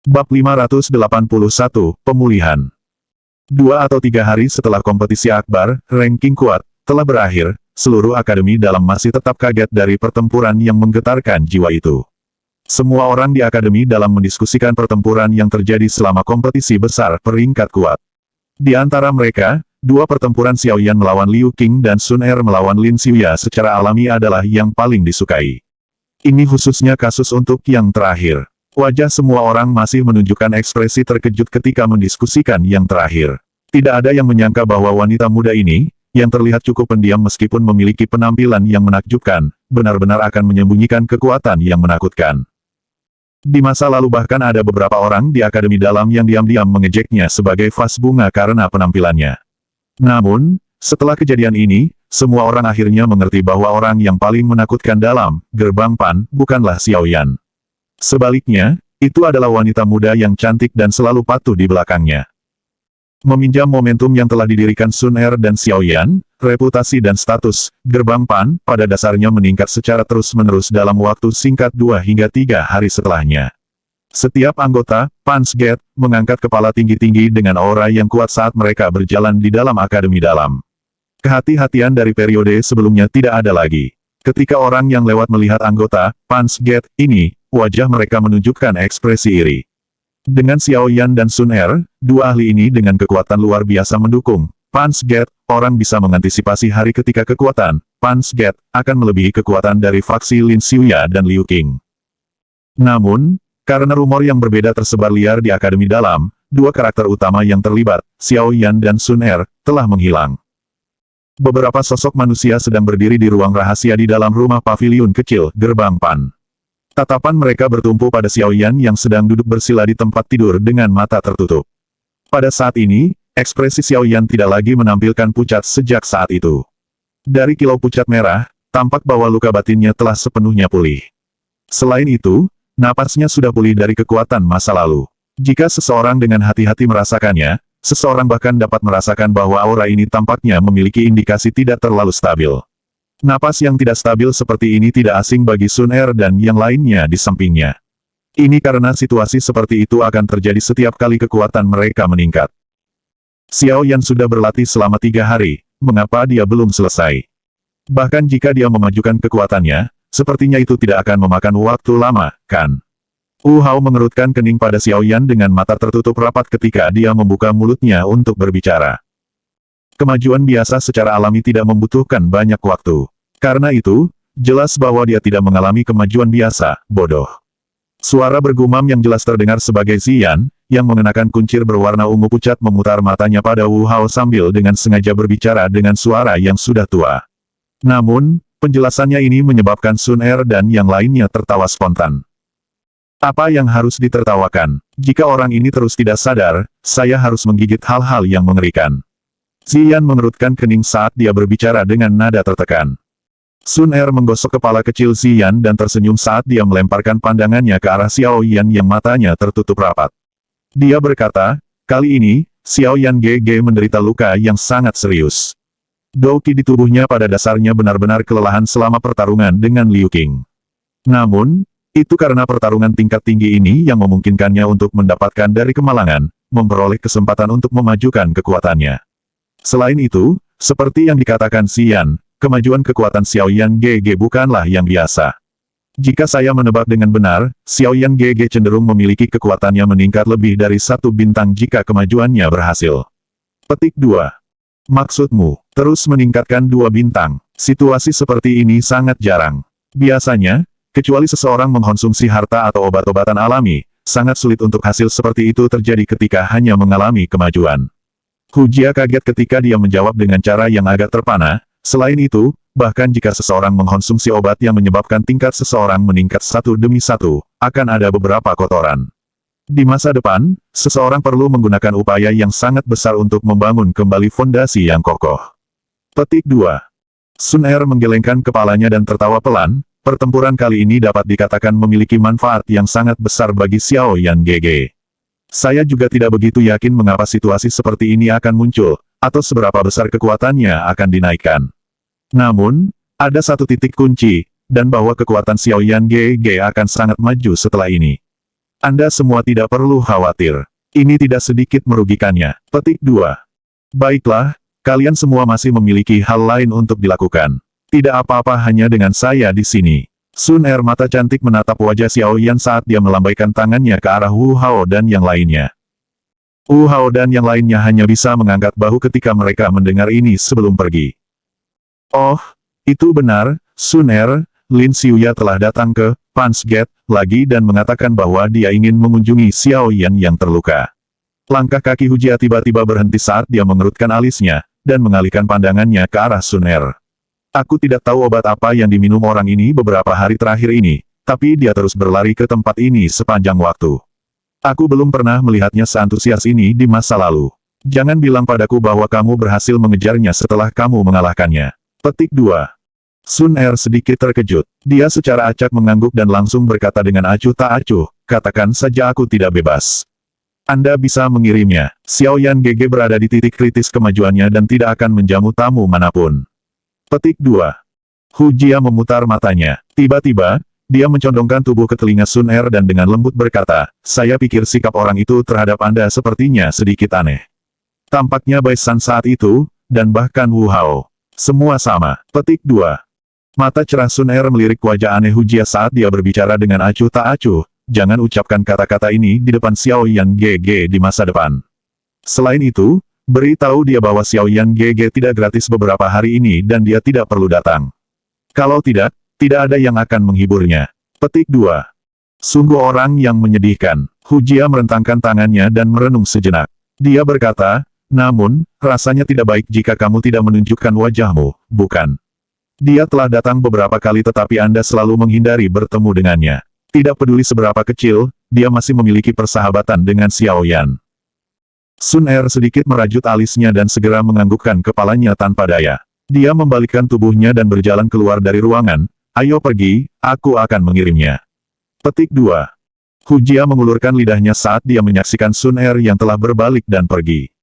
Bab 581, Pemulihan. 2 atau 3 hari setelah kompetisi akbar, ranking kuat, telah berakhir, seluruh akademi dalam masih tetap kaget dari pertempuran yang menggetarkan jiwa itu. Semua orang di akademi dalam mendiskusikan pertempuran yang terjadi selama kompetisi besar peringkat kuat. Di antara mereka, 2 pertempuran Xiaoyan melawan Liu Qing dan Sun Er melawan Lin Xiuya secara alami adalah yang paling disukai. Ini khususnya kasus untuk yang terakhir. Wajah semua orang masih menunjukkan ekspresi terkejut ketika mendiskusikan yang terakhir. Tidak ada yang menyangka bahwa wanita muda ini, yang terlihat cukup pendiam meskipun memiliki penampilan yang menakjubkan, benar-benar akan menyembunyikan kekuatan yang menakutkan. Di masa lalu bahkan ada beberapa orang di akademi dalam yang diam-diam mengejeknya sebagai vas bunga karena penampilannya. Namun, setelah kejadian ini, semua orang akhirnya mengerti bahwa orang yang paling menakutkan dalam gerbang Pan bukanlah Xiaoyan. Sebaliknya, itu adalah wanita muda yang cantik dan selalu patuh di belakangnya. Meminjam momentum yang telah didirikan Sun Er dan Xiaoyan, reputasi dan status gerbang Pan pada dasarnya meningkat secara terus-menerus dalam waktu singkat 2 hingga 3 hari setelahnya. Setiap anggota Pan's Gate mengangkat kepala tinggi-tinggi dengan aura yang kuat saat mereka berjalan di dalam akademi dalam. Kehati-hatian dari periode sebelumnya tidak ada lagi. Ketika orang yang lewat melihat anggota Pan's Gate ini, wajah mereka menunjukkan ekspresi iri. Dengan Xiaoyan dan Sun Er, 2 ahli ini dengan kekuatan luar biasa mendukung Pan's Gate, orang bisa mengantisipasi hari ketika kekuatan Pan's Gate akan melebihi kekuatan dari faksi Lin Xiuya dan Liu Qing. Namun, karena rumor yang berbeda tersebar liar di akademi dalam, 2 karakter utama yang terlibat, Xiaoyan dan Sun Er, telah menghilang. Beberapa sosok manusia sedang berdiri di ruang rahasia di dalam rumah paviliun kecil, gerbang Pan. Tatapan mereka bertumpu pada Xiaoyan yang sedang duduk bersila di tempat tidur dengan mata tertutup. Pada saat ini, ekspresi Xiaoyan tidak lagi menampilkan pucat sejak saat itu. Dari kilau pucat merah, tampak bahwa luka batinnya telah sepenuhnya pulih. Selain itu, napasnya sudah pulih dari kekuatan masa lalu. Jika seseorang dengan hati-hati merasakannya, seseorang bahkan dapat merasakan bahwa aura ini tampaknya memiliki indikasi tidak terlalu stabil. Napas yang tidak stabil seperti ini tidak asing bagi Sun Er dan yang lainnya di sampingnya. Ini karena situasi seperti itu akan terjadi setiap kali kekuatan mereka meningkat. Xiaoyan sudah berlatih selama 3 hari, mengapa dia belum selesai? Bahkan jika dia memajukan kekuatannya, sepertinya itu tidak akan memakan waktu lama, kan? Wu Hao mengerutkan kening pada Xiaoyan dengan mata tertutup rapat ketika dia membuka mulutnya untuk berbicara. Kemajuan biasa secara alami tidak membutuhkan banyak waktu. Karena itu, jelas bahwa dia tidak mengalami kemajuan biasa, bodoh. Suara bergumam yang jelas terdengar sebagai Ziyan, yang mengenakan kuncir berwarna ungu pucat memutar matanya pada Wu Hao sambil dengan sengaja berbicara dengan suara yang sudah tua. Namun, penjelasannya ini menyebabkan Sun Er dan yang lainnya tertawa spontan. Apa yang harus ditertawakan? Jika orang ini terus tidak sadar, saya harus menggigit hal-hal yang mengerikan. Ziyan mengerutkan kening saat dia berbicara dengan nada tertekan. Sun Er menggosok kepala kecil Ziyan dan tersenyum saat dia melemparkan pandangannya ke arah Xiaoyan yang matanya tertutup rapat. Dia berkata, kali ini, Xiaoyan GG menderita luka yang sangat serius. Douqi di tubuhnya pada dasarnya benar-benar kelelahan selama pertarungan dengan Liu Qing. Namun, itu karena pertarungan tingkat tinggi ini yang memungkinkannya untuk mendapatkan dari kemalangan, memperoleh kesempatan untuk memajukan kekuatannya. Selain itu, seperti yang dikatakan Ziyan, kemajuan kekuatan Xiaoyan GG bukanlah yang biasa. Jika saya menebak dengan benar, Xiaoyan GG cenderung memiliki kekuatannya meningkat lebih dari 1 bintang jika kemajuannya berhasil. Petik 2. Maksudmu, terus meningkatkan 2 bintang. Situasi seperti ini sangat jarang. Biasanya, kecuali seseorang mengkonsumsi harta atau obat-obatan alami, sangat sulit untuk hasil seperti itu terjadi ketika hanya mengalami kemajuan. Hu Jia kaget ketika dia menjawab dengan cara yang agak terpana. Selain itu, bahkan jika seseorang mengkonsumsi obat yang menyebabkan tingkat seseorang meningkat 1 demi 1, akan ada beberapa kotoran. Di masa depan, seseorang perlu menggunakan upaya yang sangat besar untuk membangun kembali fondasi yang kokoh. Petik 2. Sun Er menggelengkan kepalanya dan tertawa pelan. Pertempuran kali ini dapat dikatakan memiliki manfaat yang sangat besar bagi Xiaoyan GG. Saya juga tidak begitu yakin mengapa situasi seperti ini akan muncul, atau seberapa besar kekuatannya akan dinaikkan. Namun, ada satu titik kunci, dan bahwa kekuatan Xiaoyan GG akan sangat maju setelah ini. Anda semua tidak perlu khawatir. Ini tidak sedikit merugikannya. Petik 2. Baiklah, kalian semua masih memiliki hal lain untuk dilakukan. Tidak apa-apa hanya dengan saya di sini. Sun Er mata cantik menatap wajah Xiao Yan saat dia melambaikan tangannya ke arah Wu Hao dan yang lainnya. Wu Hao dan yang lainnya hanya bisa mengangkat bahu ketika mereka mendengar ini sebelum pergi. Oh, itu benar, Sun Er, Lin Xiuya telah datang ke Punch Gate lagi dan mengatakan bahwa dia ingin mengunjungi Xiao Yan yang terluka. Langkah kaki Hujia tiba-tiba berhenti saat dia mengerutkan alisnya, dan mengalihkan pandangannya ke arah Sun Er. Aku tidak tahu obat apa yang diminum orang ini beberapa hari terakhir ini, tapi dia terus berlari ke tempat ini sepanjang waktu. Aku belum pernah melihatnya seantusias ini di masa lalu. Jangan bilang padaku bahwa kamu berhasil mengejarnya setelah kamu mengalahkannya. Petik 2. Sun Er sedikit terkejut. Dia secara acak mengangguk dan langsung berkata dengan acuh tak acuh, katakan saja aku tidak bebas. Anda bisa mengirimnya. Xiao Yan GG berada di titik kritis kemajuannya dan tidak akan menjamu tamu manapun. Petik 2. Hujia memutar matanya. Tiba-tiba, dia mencondongkan tubuh ke telinga Sun Er dan dengan lembut berkata, saya pikir sikap orang itu terhadap Anda sepertinya sedikit aneh. Tampaknya Bai San saat itu, dan bahkan Wu Hao. Semua sama. Petik 2. Mata cerah Sun Er melirik wajah aneh Hujia saat dia berbicara dengan acuh tak acuh, jangan ucapkan kata-kata ini di depan Xiao Yan GG di masa depan. Selain itu, beritahu dia bahwa Xiao Yan GG tidak gratis beberapa hari ini dan dia tidak perlu datang. Kalau tidak, tidak ada yang akan menghiburnya. Petik 2. Sungguh orang yang menyedihkan. Hujia merentangkan tangannya dan merenung sejenak. Dia berkata, namun, rasanya tidak baik jika kamu tidak menunjukkan wajahmu, bukan? Dia telah datang beberapa kali tetapi Anda selalu menghindari bertemu dengannya. Tidak peduli seberapa kecil, dia masih memiliki persahabatan dengan Xiao Yan. Sun Er sedikit merajut alisnya dan segera menganggukkan kepalanya tanpa daya. Dia membalikkan tubuhnya dan berjalan keluar dari ruangan. Ayo pergi, aku akan mengirimnya. Petik 2. Hujia mengulurkan lidahnya saat dia menyaksikan Sun Er yang telah berbalik dan pergi.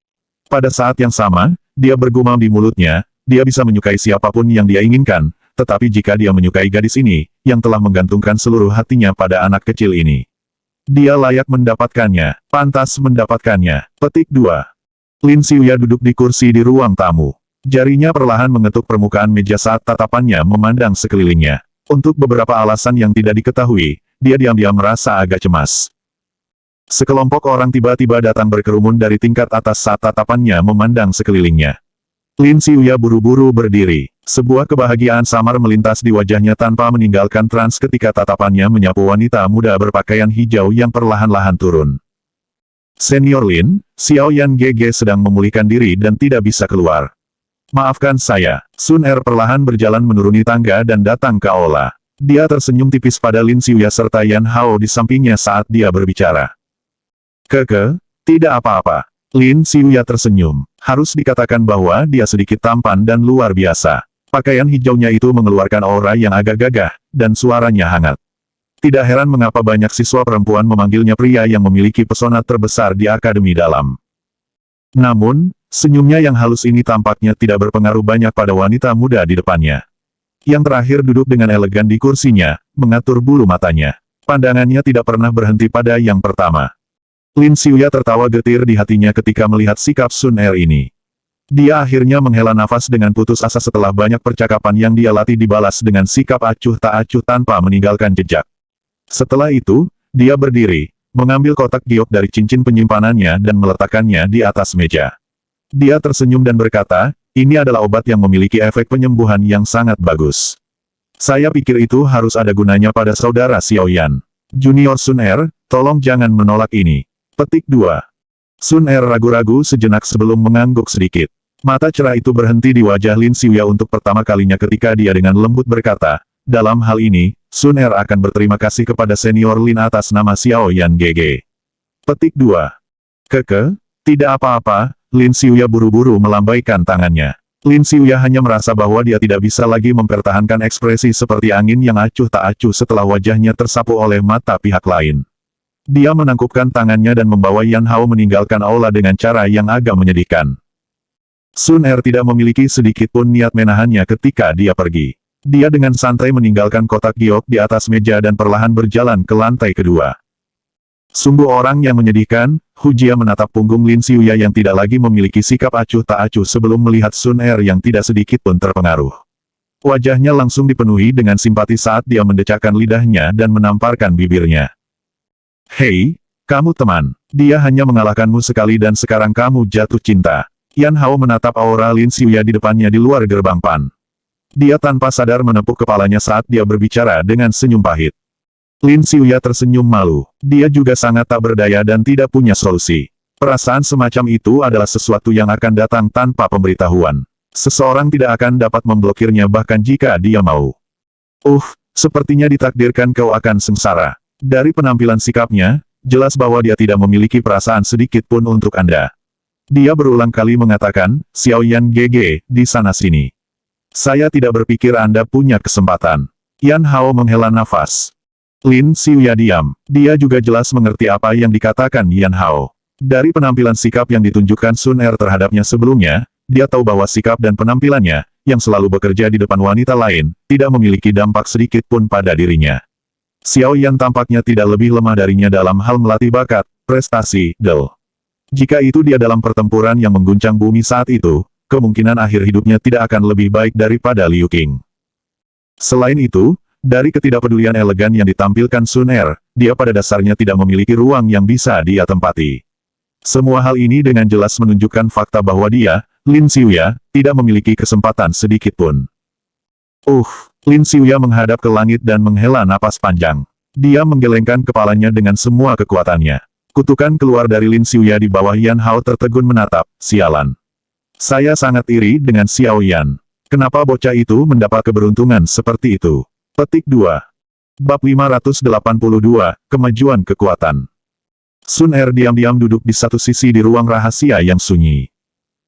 Pada saat yang sama, dia bergumam di mulutnya, dia bisa menyukai siapapun yang dia inginkan, tetapi jika dia menyukai gadis ini, yang telah menggantungkan seluruh hatinya pada anak kecil ini. Dia layak mendapatkannya, pantas mendapatkannya. Petik 2. Lin Xiuya duduk di kursi di ruang tamu. Jarinya perlahan mengetuk permukaan meja saat tatapannya memandang sekelilingnya. Untuk beberapa alasan yang tidak diketahui, dia diam-diam merasa agak cemas. Sekelompok orang tiba-tiba datang berkerumun dari tingkat atas saat tatapannya memandang sekelilingnya. Lin Xiuya buru-buru berdiri. Sebuah kebahagiaan samar melintas di wajahnya tanpa meninggalkan trans ketika tatapannya menyapu wanita muda berpakaian hijau yang perlahan-lahan turun. Senior Lin, Xiao Yan GG sedang memulihkan diri dan tidak bisa keluar. Maafkan saya. Sun Er perlahan berjalan menuruni tangga dan datang ke aula. Dia tersenyum tipis pada Lin Xiuya serta Yan Hao di sampingnya saat dia berbicara. Tidak apa-apa. Lin Xiuya tersenyum. Harus dikatakan bahwa dia sedikit tampan dan luar biasa. Pakaian hijaunya itu mengeluarkan aura yang agak gagah, dan suaranya hangat. Tidak heran mengapa banyak siswa perempuan memanggilnya pria yang memiliki pesona terbesar di Akademi Dalam. Namun, senyumnya yang halus ini tampaknya tidak berpengaruh banyak pada wanita muda di depannya. Yang terakhir duduk dengan elegan di kursinya, mengatur bulu matanya. Pandangannya tidak pernah berhenti pada yang pertama. Lin Xiuya tertawa getir di hatinya ketika melihat sikap Sun Er ini. Dia akhirnya menghela nafas dengan putus asa setelah banyak percakapan yang dia latih dibalas dengan sikap acuh tak acuh tanpa meninggalkan jejak. Setelah itu, dia berdiri, mengambil kotak giok dari cincin penyimpanannya dan meletakkannya di atas meja. Dia tersenyum dan berkata, ini adalah obat yang memiliki efek penyembuhan yang sangat bagus. Saya pikir itu harus ada gunanya pada saudara Xiao Yan. Junior Sun Er, tolong jangan menolak ini. Petik 2. Sun Er ragu-ragu sejenak sebelum mengangguk sedikit. Mata cerah itu berhenti di wajah Lin Xiuya untuk pertama kalinya ketika dia dengan lembut berkata, dalam hal ini, Sun Er akan berterima kasih kepada senior Lin atas nama Xiao Yan GG. Petik 2. Tidak apa-apa, Lin Xiuya buru-buru melambaikan tangannya. Lin Xiuya hanya merasa bahwa dia tidak bisa lagi mempertahankan ekspresi seperti angin yang acuh tak acuh setelah wajahnya tersapu oleh mata pihak lain. Dia menangkupkan tangannya dan membawa Yan Hao meninggalkan aula dengan cara yang agak menyedihkan. Sun Er tidak memiliki sedikit pun niat menahannya ketika dia pergi. Dia dengan santai meninggalkan kotak giok di atas meja dan perlahan berjalan ke lantai kedua. Sungguh orang yang menyedihkan, Hu Jia menatap punggung Lin Xiuya yang tidak lagi memiliki sikap acuh tak acuh sebelum melihat Sun Er yang tidak sedikit pun terpengaruh. Wajahnya langsung dipenuhi dengan simpati saat dia mendecakkan lidahnya dan menamparkan bibirnya. Hei, kamu teman, dia hanya mengalahkanmu sekali dan sekarang kamu jatuh cinta. Yan Hao menatap aura Lin Xiuya di depannya di luar gerbang Pan. Dia tanpa sadar menepuk kepalanya saat dia berbicara dengan senyum pahit. Lin Xiuya tersenyum malu. Dia juga sangat tak berdaya dan tidak punya solusi. Perasaan semacam itu adalah sesuatu yang akan datang tanpa pemberitahuan. Seseorang tidak akan dapat memblokirnya bahkan jika dia mau. Sepertinya ditakdirkan kau akan sengsara. Dari penampilan sikapnya, jelas bahwa dia tidak memiliki perasaan sedikit pun untuk Anda. Dia berulang kali mengatakan, Xiaoyan GG, di sana-sini. Saya tidak berpikir Anda punya kesempatan. Yan Hao menghela nafas. Lin Xiuya diam. Dia juga jelas mengerti apa yang dikatakan Yan Hao. Dari penampilan sikap yang ditunjukkan Sun Er terhadapnya sebelumnya, dia tahu bahwa sikap dan penampilannya, yang selalu bekerja di depan wanita lain, tidak memiliki dampak sedikit pun pada dirinya. Xiao Yan tampaknya tidak lebih lemah darinya dalam hal melatih bakat, prestasi, Jika itu dia dalam pertempuran yang mengguncang bumi saat itu, kemungkinan akhir hidupnya tidak akan lebih baik daripada Liu Qing. Selain itu, dari ketidakpedulian elegan yang ditampilkan Sun Er, dia pada dasarnya tidak memiliki ruang yang bisa dia tempati. Semua hal ini dengan jelas menunjukkan fakta bahwa dia, Lin Xiuya, tidak memiliki kesempatan sedikit pun. Lin Xiuya menghadap ke langit dan menghela napas panjang. Dia menggelengkan kepalanya dengan semua kekuatannya. Kutukan keluar dari Lin Xiuya di bawah Yan Hao tertegun menatap, sialan. Saya sangat iri dengan Xiao Yan. Kenapa bocah itu mendapat keberuntungan seperti itu? Petik 2. Bab 582, Kemajuan Kekuatan. Sun Er diam-diam duduk di satu sisi di ruang rahasia yang sunyi.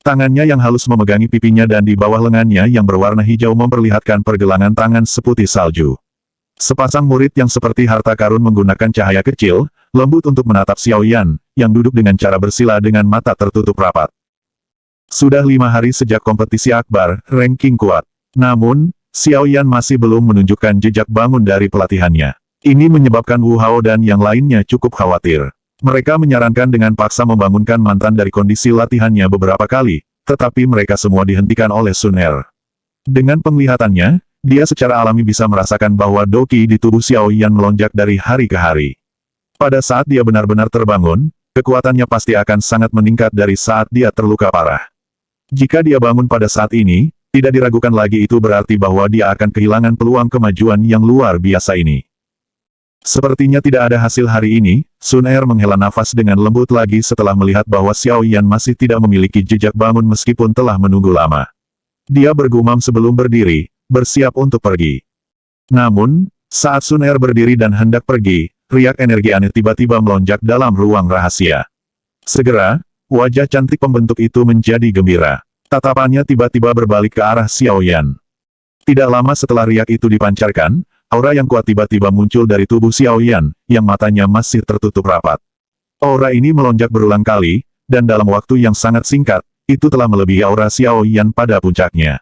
Tangannya yang halus memegangi pipinya dan di bawah lengannya yang berwarna hijau memperlihatkan pergelangan tangan seputih salju. Sepasang murid yang seperti harta karun menggunakan cahaya kecil, lembut untuk menatap Xiao Yan, yang duduk dengan cara bersila dengan mata tertutup rapat. Sudah 5 hari sejak kompetisi akbar, ranking kuat. Namun, Xiao Yan masih belum menunjukkan jejak bangun dari pelatihannya. Ini menyebabkan Wu Hao dan yang lainnya cukup khawatir. Mereka menyarankan dengan paksa membangunkan mantan dari kondisi latihannya beberapa kali, tetapi mereka semua dihentikan oleh Sun Er. Dengan penglihatannya, dia secara alami bisa merasakan bahwa Doqi di tubuh Xiao Yan melonjak dari hari ke hari. Pada saat dia benar-benar terbangun, kekuatannya pasti akan sangat meningkat dari saat dia terluka parah. Jika dia bangun pada saat ini, tidak diragukan lagi itu berarti bahwa dia akan kehilangan peluang kemajuan yang luar biasa ini. Sepertinya tidak ada hasil hari ini, Sun Er menghela nafas dengan lembut lagi setelah melihat bahwa Xiao Yan masih tidak memiliki jejak bangun meskipun telah menunggu lama. Dia bergumam sebelum berdiri, bersiap untuk pergi. Namun, saat Sun Er berdiri dan hendak pergi, riak energi aneh tiba-tiba melonjak dalam ruang rahasia. Segera, wajah cantik pembentuk itu menjadi gembira. Tatapannya tiba-tiba berbalik ke arah Xiao Yan. Tidak lama setelah riak itu dipancarkan, aura yang kuat tiba-tiba muncul dari tubuh Xiao Yan, yang matanya masih tertutup rapat. Aura ini melonjak berulang kali, dan dalam waktu yang sangat singkat, itu telah melebihi aura Xiao Yan pada puncaknya.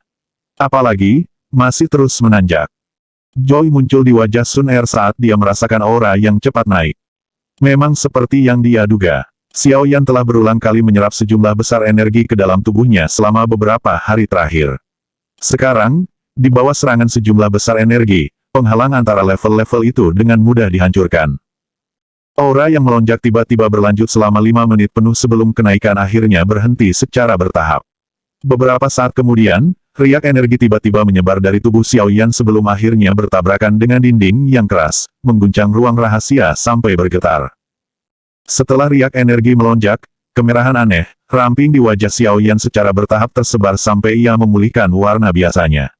Apalagi, masih terus menanjak. Joy muncul di wajah Sun Er saat dia merasakan aura yang cepat naik. Memang seperti yang dia duga. Xiao Yan telah berulang kali menyerap sejumlah besar energi ke dalam tubuhnya selama beberapa hari terakhir. Sekarang, di bawah serangan sejumlah besar energi, penghalang antara level-level itu dengan mudah dihancurkan. Aura yang melonjak tiba-tiba berlanjut selama 5 menit penuh sebelum kenaikan akhirnya berhenti secara bertahap. Beberapa saat kemudian, riak energi tiba-tiba menyebar dari tubuh Xiao Yan sebelum akhirnya bertabrakan dengan dinding yang keras, mengguncang ruang rahasia sampai bergetar. Setelah riak energi melonjak, kemerahan aneh, ramping di wajah Xiao Yan secara bertahap tersebar sampai ia memulihkan warna biasanya.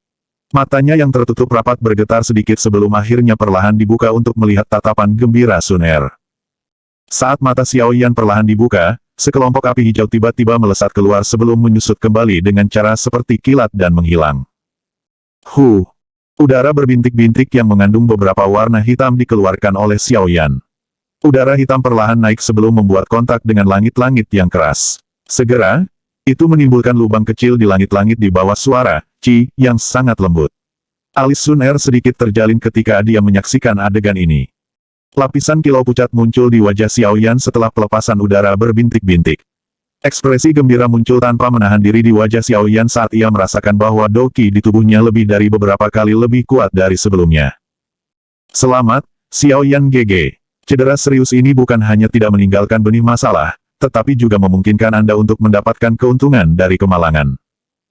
Matanya yang tertutup rapat bergetar sedikit sebelum akhirnya perlahan dibuka untuk melihat tatapan gembira Sun Er. Saat mata Xiao Yan perlahan dibuka, sekelompok api hijau tiba-tiba melesat keluar sebelum menyusut kembali dengan cara seperti kilat dan menghilang. Udara berbintik-bintik yang mengandung beberapa warna hitam dikeluarkan oleh Xiao Yan. Udara hitam perlahan naik sebelum membuat kontak dengan langit-langit yang keras. Segera, itu menimbulkan lubang kecil di langit-langit di bawah suara Qi yang sangat lembut. Alis Sun Er sedikit terjalin ketika dia menyaksikan adegan ini. Lapisan kilau pucat muncul di wajah Xiao Yan setelah pelepasan udara berbintik-bintik. Ekspresi gembira muncul tanpa menahan diri di wajah Xiao Yan saat ia merasakan bahwa Doki di tubuhnya lebih dari beberapa kali lebih kuat dari sebelumnya. Selamat, Xiao Yan GG. Cedera serius ini bukan hanya tidak meninggalkan benih masalah, tetapi juga memungkinkan Anda untuk mendapatkan keuntungan dari kemalangan.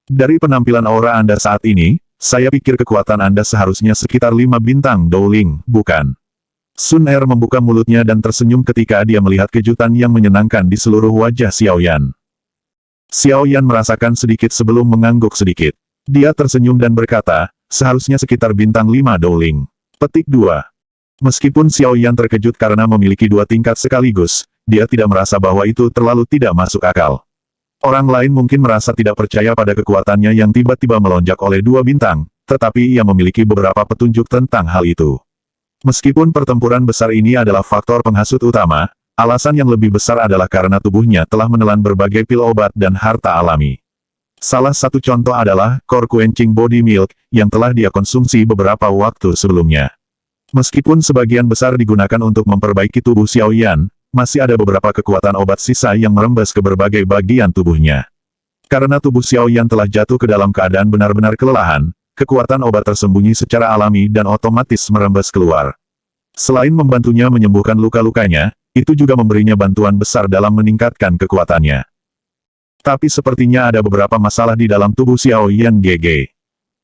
Dari penampilan aura Anda saat ini, saya pikir kekuatan Anda seharusnya sekitar 5 bintang Dowling, bukan? Sun Er membuka mulutnya dan tersenyum ketika dia melihat kejutan yang menyenangkan di seluruh wajah Xiao Yan. Xiao Yan merasakan sedikit sebelum mengangguk sedikit. Dia tersenyum dan berkata, seharusnya sekitar bintang 5 Dowling. Petik 2. Meskipun Xiao Yan terkejut karena memiliki 2 tingkat sekaligus, dia tidak merasa bahwa itu terlalu tidak masuk akal. Orang lain mungkin merasa tidak percaya pada kekuatannya yang tiba-tiba melonjak oleh 2 bintang, tetapi ia memiliki beberapa petunjuk tentang hal itu. Meskipun pertempuran besar ini adalah faktor penghasut utama, alasan yang lebih besar adalah karena tubuhnya telah menelan berbagai pil obat dan harta alami. Salah satu contoh adalah Core Quenching Body Milk, yang telah dia konsumsi beberapa waktu sebelumnya. Meskipun sebagian besar digunakan untuk memperbaiki tubuh Xiao Yan, masih ada beberapa kekuatan obat sisa yang merembes ke berbagai bagian tubuhnya. Karena tubuh Xiao Yan telah jatuh ke dalam keadaan benar-benar kelelahan, kekuatan obat tersembunyi secara alami dan otomatis merembes keluar. Selain membantunya menyembuhkan luka-lukanya, itu juga memberinya bantuan besar dalam meningkatkan kekuatannya. Tapi sepertinya ada beberapa masalah di dalam tubuh Xiao Yan GG.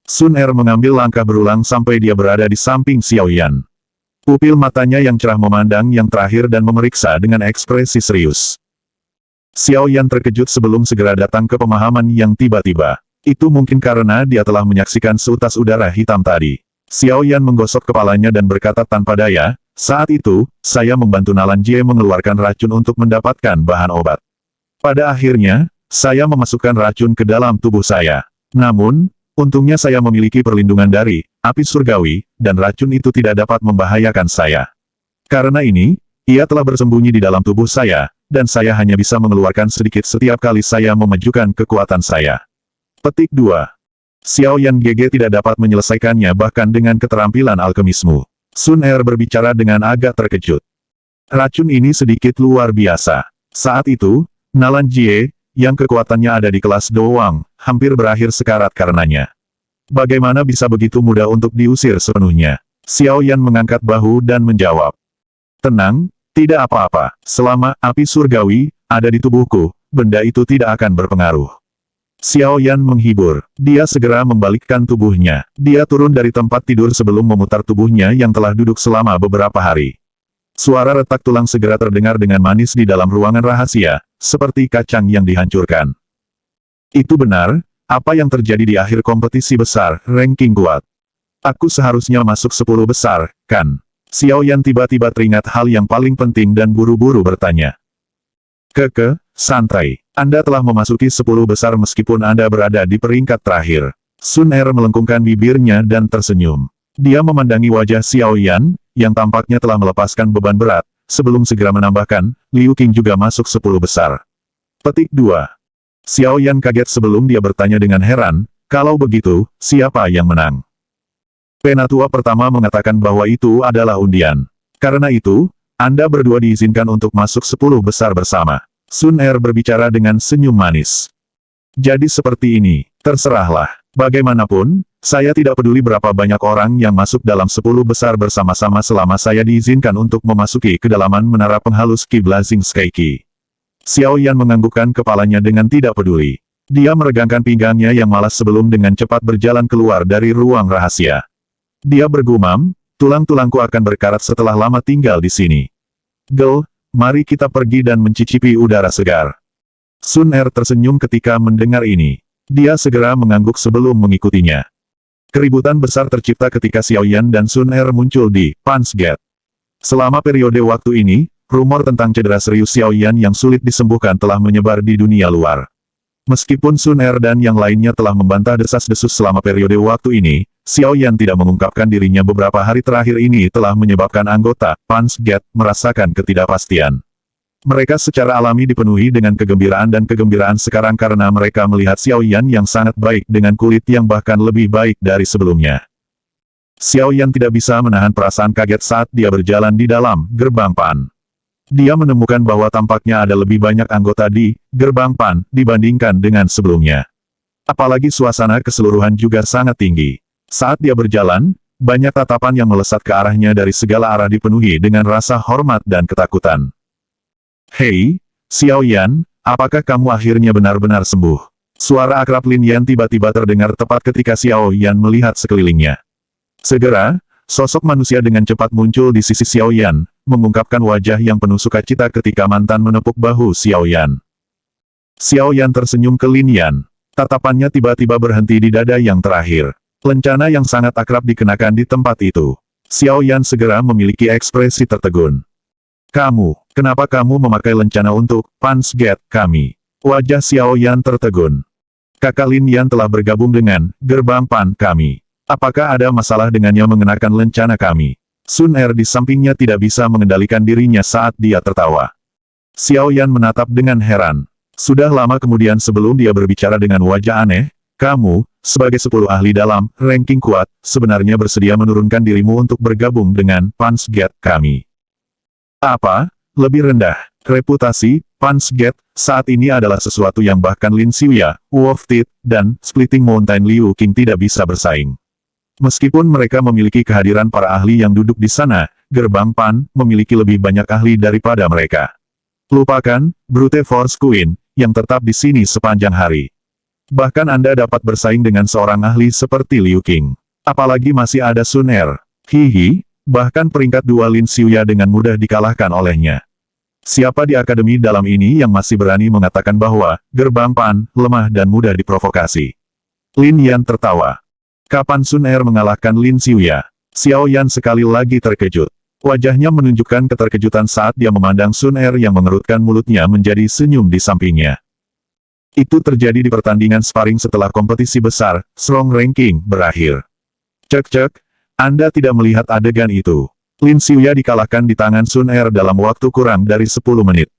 Sun Er mengambil langkah berulang sampai dia berada di samping Xiao Yan. Pupil matanya yang cerah memandang yang terakhir dan memeriksa dengan ekspresi serius. Xiao Yan terkejut sebelum segera datang ke pemahaman yang tiba-tiba. Itu mungkin karena dia telah menyaksikan seutas udara hitam tadi. Xiao Yan menggosok kepalanya dan berkata tanpa daya, saat itu, saya membantu Nalan Jie mengeluarkan racun untuk mendapatkan bahan obat. Pada akhirnya, saya memasukkan racun ke dalam tubuh saya. Namun, untungnya saya memiliki perlindungan dari api surgawi, dan racun itu tidak dapat membahayakan saya. Karena ini, ia telah bersembunyi di dalam tubuh saya, dan saya hanya bisa mengeluarkan sedikit setiap kali saya memajukan kekuatan saya. Petik 2. Xiao Yan GG tidak dapat menyelesaikannya bahkan dengan keterampilan alkemismu. Sun Er berbicara dengan agak terkejut. Racun ini sedikit luar biasa. Saat itu, Nalan Jie, yang kekuatannya ada di kelas Doang, hampir berakhir sekarat karenanya. Bagaimana bisa begitu mudah untuk diusir sepenuhnya? Xiao Yan mengangkat bahu dan menjawab. Tenang, tidak apa-apa. Selama api surgawi ada di tubuhku, benda itu tidak akan berpengaruh. Xiao Yan menghibur. Dia segera membalikkan tubuhnya. Dia turun dari tempat tidur sebelum memutar tubuhnya yang telah duduk selama beberapa hari. Suara retak tulang segera terdengar dengan manis di dalam ruangan rahasia, seperti kacang yang dihancurkan. Itu benar, apa yang terjadi di akhir kompetisi besar, ranking kuat. Aku seharusnya masuk 10 besar, kan? Xiao Yan tiba-tiba teringat hal yang paling penting dan buru-buru bertanya. Santai. Anda telah memasuki 10 besar meskipun Anda berada di peringkat terakhir. Sun Er melengkungkan bibirnya dan tersenyum. Dia memandangi wajah Xiao Yan, yang tampaknya telah melepaskan beban berat, sebelum segera menambahkan, Liu Qing juga masuk 10 besar. Petik 2. Xiao Yan kaget sebelum dia bertanya dengan heran, kalau begitu, siapa yang menang? Penatua pertama mengatakan bahwa itu adalah undian. Karena itu, Anda berdua diizinkan untuk masuk 10 besar bersama. Sun Er berbicara dengan senyum manis. Jadi seperti ini, terserahlah. Bagaimanapun, saya tidak peduli berapa banyak orang yang masuk dalam 10 besar bersama-sama selama saya diizinkan untuk memasuki kedalaman menara penghalus Ki Blazing Sky Ki. Xiao Yan menganggukkan kepalanya dengan tidak peduli. Dia meregangkan pinggangnya yang malas sebelum dengan cepat berjalan keluar dari ruang rahasia. Dia bergumam, tulang-tulangku akan berkarat setelah lama tinggal di sini. Mari kita pergi dan mencicipi udara segar. Sun Er tersenyum ketika mendengar ini. Dia segera mengangguk sebelum mengikutinya. Keributan besar tercipta ketika Xiao Yan dan Sun Er muncul di Punch Gate. Selama periode waktu ini, rumor tentang cedera serius Xiao Yan yang sulit disembuhkan telah menyebar di dunia luar. Meskipun Sun Er dan yang lainnya telah membantah desas-desus selama periode waktu ini, Xiao Yan tidak mengungkapkan dirinya beberapa hari terakhir ini telah menyebabkan anggota Punch Gate merasakan ketidakpastian. Mereka secara alami dipenuhi dengan kegembiraan dan kegembiraan sekarang karena mereka melihat Xiao Yan yang sangat baik dengan kulit yang bahkan lebih baik dari sebelumnya. Xiao Yan tidak bisa menahan perasaan kaget saat dia berjalan di dalam gerbang Pan. Dia menemukan bahwa tampaknya ada lebih banyak anggota di gerbang Pan dibandingkan dengan sebelumnya. Apalagi suasana keseluruhan juga sangat tinggi. Saat dia berjalan, banyak tatapan yang melesat ke arahnya dari segala arah dipenuhi dengan rasa hormat dan ketakutan. Hei, Xiao Yan, apakah kamu akhirnya benar-benar sembuh? Suara akrab Lin Yan tiba-tiba terdengar tepat ketika Xiao Yan melihat sekelilingnya. Segera, sosok manusia dengan cepat muncul di sisi Xiao Yan, mengungkapkan wajah yang penuh sukacita ketika mantan menepuk bahu Xiao Yan. Xiao Yan tersenyum ke Lin Yan. Tatapannya tiba-tiba berhenti di dada yang terakhir. Lencana yang sangat akrab dikenakan di tempat itu. Xiao Yan segera memiliki ekspresi tertegun. Kenapa kamu memakai lencana untuk Punch Gate kami? Wajah Xiao Yan tertegun. Kakak Lin Yan telah bergabung dengan gerbang Pan kami. Apakah ada masalah dengannya mengenakan lencana kami? Sun Er di sampingnya tidak bisa mengendalikan dirinya saat dia tertawa. Xiao Yan menatap dengan heran. Sudah lama kemudian sebelum dia berbicara dengan wajah aneh, kamu, sebagai 10 ahli dalam ranking kuat, sebenarnya bersedia menurunkan dirimu untuk bergabung dengan Punch Gate kami. Apa? Lebih rendah. Reputasi, Punch Gate, saat ini adalah sesuatu yang bahkan Lin Xiuya, Wolf Teeth, dan Splitting Mountain Liu Qing tidak bisa bersaing. Meskipun mereka memiliki kehadiran para ahli yang duduk di sana, gerbang Pan memiliki lebih banyak ahli daripada mereka. Lupakan, Brute Force Queen, yang tetap di sini sepanjang hari. Bahkan Anda dapat bersaing dengan seorang ahli seperti Liu Qing. Apalagi masih ada Sun Er. Hihi, bahkan peringkat 2 Lin Xiuya dengan mudah dikalahkan olehnya. Siapa di akademi dalam ini yang masih berani mengatakan bahwa gerbang Pan lemah dan mudah diprovokasi? Lin Yan tertawa. Kapan Sun Er mengalahkan Lin Xiuya? Xiao Yan sekali lagi terkejut. Wajahnya menunjukkan keterkejutan saat dia memandang Sun Er yang mengerutkan mulutnya menjadi senyum di sampingnya. Itu terjadi di pertandingan sparring setelah kompetisi besar, Strong Ranking, berakhir. Cek, Anda tidak melihat adegan itu. Lin Xiuya dikalahkan di tangan Sun Er dalam waktu kurang dari 10 menit.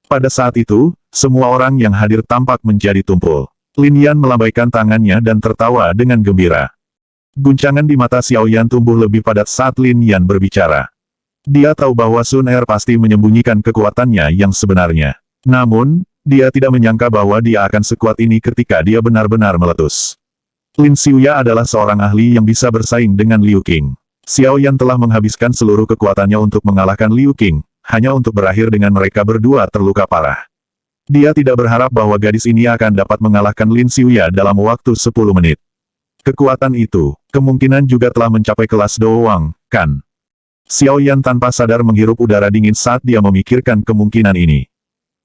Pada saat itu, semua orang yang hadir tampak menjadi tumpul. Lin Yan melambaikan tangannya dan tertawa dengan gembira. Guncangan di mata Xiao Yan tumbuh lebih padat saat Lin Yan berbicara. Dia tahu bahwa Sun Er pasti menyembunyikan kekuatannya yang sebenarnya. Namun, dia tidak menyangka bahwa dia akan sekuat ini ketika dia benar-benar meletus. Lin Xiuya adalah seorang ahli yang bisa bersaing dengan Liu Qing. Xiao Yan telah menghabiskan seluruh kekuatannya untuk mengalahkan Liu Qing, hanya untuk berakhir dengan mereka berdua terluka parah. Dia tidak berharap bahwa gadis ini akan dapat mengalahkan Lin Xiuya dalam waktu 10 menit. Kekuatan itu, kemungkinan juga telah mencapai kelas Doang, kan? Xiao Yan tanpa sadar menghirup udara dingin saat dia memikirkan kemungkinan ini.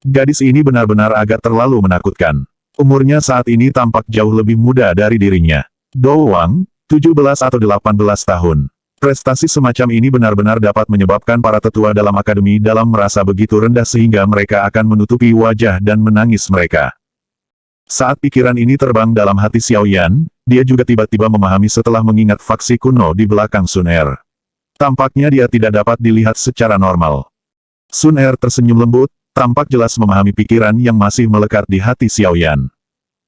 Gadis ini benar-benar agak terlalu menakutkan. Umurnya saat ini tampak jauh lebih muda dari dirinya. Doang, 17 atau 18 tahun. Prestasi semacam ini benar-benar dapat menyebabkan para tetua dalam akademi dalam merasa begitu rendah sehingga mereka akan menutupi wajah dan menangis mereka. Saat pikiran ini terbang dalam hati Xiao Yan, dia juga tiba-tiba memahami setelah mengingat faksi kuno di belakang Sun Er. Tampaknya dia tidak dapat dilihat secara normal. Sun Er tersenyum lembut, tampak jelas memahami pikiran yang masih melekat di hati Xiao Yan.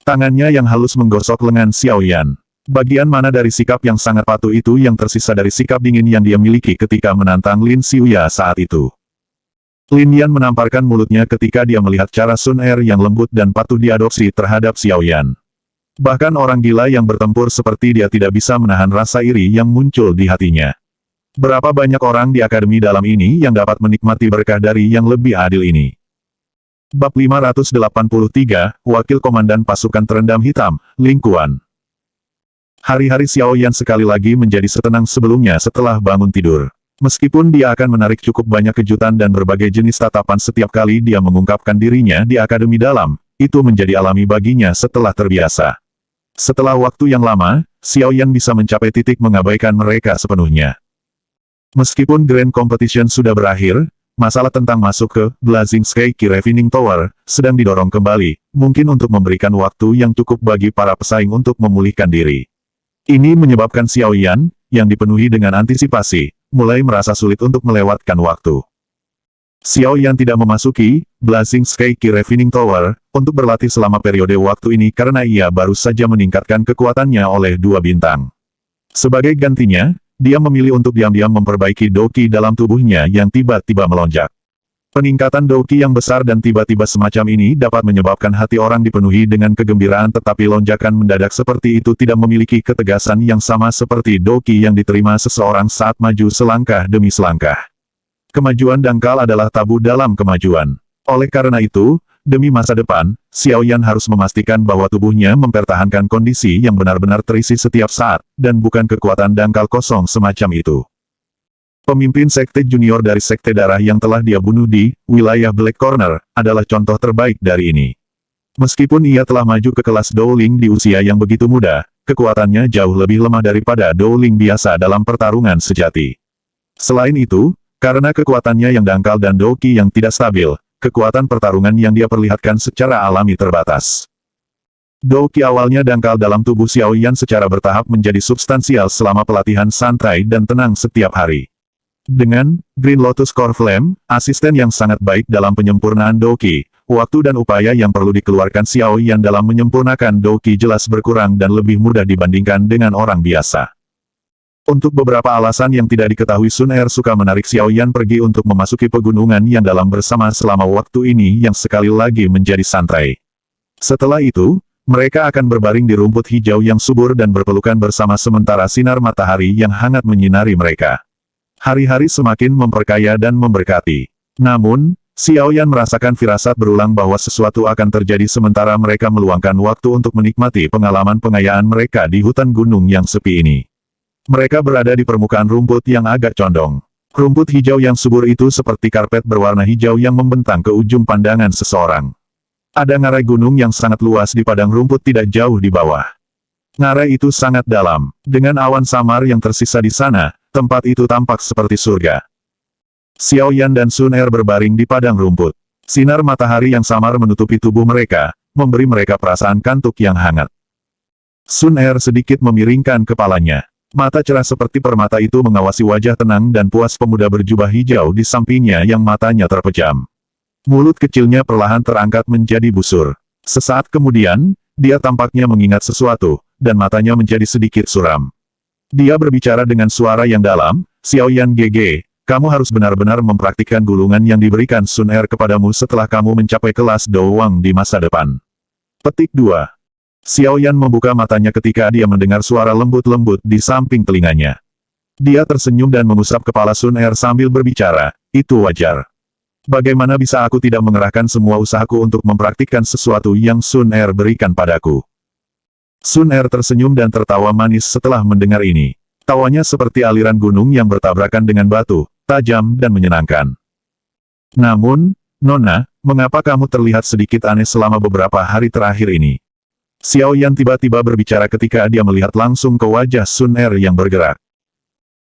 Tangannya yang halus menggosok lengan Xiao Yan. Bagian mana dari sikap yang sangat patuh itu yang tersisa dari sikap dingin yang dia miliki ketika menantang Lin Xiuya saat itu? Lin Yan menamparkan mulutnya ketika dia melihat cara Sun Er yang lembut dan patuh diadopsi terhadap Xiao Yan. Bahkan orang gila yang bertempur seperti dia tidak bisa menahan rasa iri yang muncul di hatinya. Berapa banyak orang di akademi dalam ini yang dapat menikmati berkah dari yang lebih adil ini? Bab 583, Wakil Komandan Pasukan Terendam Hitam, Ling Quan. Hari-hari Xiao Yan sekali lagi menjadi setenang sebelumnya setelah bangun tidur. Meskipun dia akan menarik cukup banyak kejutan dan berbagai jenis tatapan setiap kali dia mengungkapkan dirinya di akademi dalam, itu menjadi alami baginya setelah terbiasa. Setelah waktu yang lama, Xiao Yan bisa mencapai titik mengabaikan mereka sepenuhnya. Meskipun Grand Competition sudah berakhir, masalah tentang masuk ke Blazing Sky Key Refining Tower sedang didorong kembali, mungkin untuk memberikan waktu yang cukup bagi para pesaing untuk memulihkan diri. Ini menyebabkan Xiao Yan, yang dipenuhi dengan antisipasi, mulai merasa sulit untuk melewatkan waktu. Xiao Yan tidak memasuki Blazing Sky Key Refining Tower untuk berlatih selama periode waktu ini karena ia baru saja meningkatkan kekuatannya oleh 2 bintang. Sebagai gantinya, dia memilih untuk diam-diam memperbaiki doki dalam tubuhnya yang tiba-tiba melonjak. Peningkatan doki yang besar dan tiba-tiba semacam ini dapat menyebabkan hati orang dipenuhi dengan kegembiraan, tetapi lonjakan mendadak seperti itu tidak memiliki ketegasan yang sama seperti doki yang diterima seseorang saat maju selangkah demi selangkah. Kemajuan dangkal adalah tabu dalam kemajuan. Oleh karena itu, demi masa depan, Xiao Yan harus memastikan bahwa tubuhnya mempertahankan kondisi yang benar-benar terisi setiap saat, dan bukan kekuatan dangkal kosong semacam itu. Pemimpin sekte junior dari sekte darah yang telah dia bunuh di wilayah Black Corner adalah contoh terbaik dari ini. Meskipun ia telah maju ke kelas Dowling di usia yang begitu muda, kekuatannya jauh lebih lemah daripada Dowling biasa dalam pertarungan sejati. Selain itu, karena kekuatannya yang dangkal dan doki yang tidak stabil, kekuatan pertarungan yang dia perlihatkan secara alami terbatas. Doki awalnya dangkal dalam tubuh Xiao Yan secara bertahap menjadi substansial selama pelatihan santai dan tenang setiap hari. Dengan Green Lotus Core Flame, asisten yang sangat baik dalam penyempurnaan doki, waktu dan upaya yang perlu dikeluarkan Xiao Yan dalam menyempurnakan doki jelas berkurang dan lebih mudah dibandingkan dengan orang biasa. Untuk beberapa alasan yang tidak diketahui, Sun Er suka menarik Xiao Yan pergi untuk memasuki pegunungan yang dalam bersama selama waktu ini yang sekali lagi menjadi santai. Setelah itu, mereka akan berbaring di rumput hijau yang subur dan berpelukan bersama sementara sinar matahari yang hangat menyinari mereka. Hari-hari semakin memperkaya dan memberkati. Namun, Xiao Yan merasakan firasat berulang bahwa sesuatu akan terjadi sementara mereka meluangkan waktu untuk menikmati pengalaman pengayaan mereka di hutan gunung yang sepi ini. Mereka berada di permukaan rumput yang agak condong. Rumput hijau yang subur itu seperti karpet berwarna hijau yang membentang ke ujung pandangan seseorang. Ada ngarai gunung yang sangat luas di padang rumput tidak jauh di bawah. Ngarai itu sangat dalam, dengan awan samar yang tersisa di sana. Tempat itu tampak seperti surga. Xiao Yan dan Sun Er berbaring di padang rumput. Sinar matahari yang samar menutupi tubuh mereka, memberi mereka perasaan kantuk yang hangat. Sun Er sedikit memiringkan kepalanya. Mata cerah seperti permata itu mengawasi wajah tenang dan puas pemuda berjubah hijau di sampingnya yang matanya terpejam. Mulut kecilnya perlahan terangkat menjadi busur. Sesaat kemudian, dia tampaknya mengingat sesuatu, dan matanya menjadi sedikit suram. Dia berbicara dengan suara yang dalam, Xiao Yan GG, kamu harus benar-benar mempraktikkan gulungan yang diberikan Sun Er kepadamu setelah kamu mencapai kelas Dowang di masa depan. Petik 2. Xiao Yan membuka matanya ketika dia mendengar suara lembut-lembut di samping telinganya. Dia tersenyum dan mengusap kepala Sun Er sambil berbicara, itu wajar. Bagaimana bisa aku tidak mengerahkan semua usahaku untuk mempraktikkan sesuatu yang Sun Er berikan padaku? Sun Er tersenyum dan tertawa manis setelah mendengar ini. Tawanya seperti aliran gunung yang bertabrakan dengan batu, tajam dan menyenangkan. Namun, Nona, mengapa kamu terlihat sedikit aneh selama beberapa hari terakhir ini? Xiao Yan tiba-tiba berbicara ketika dia melihat langsung ke wajah Sun Er yang bergerak.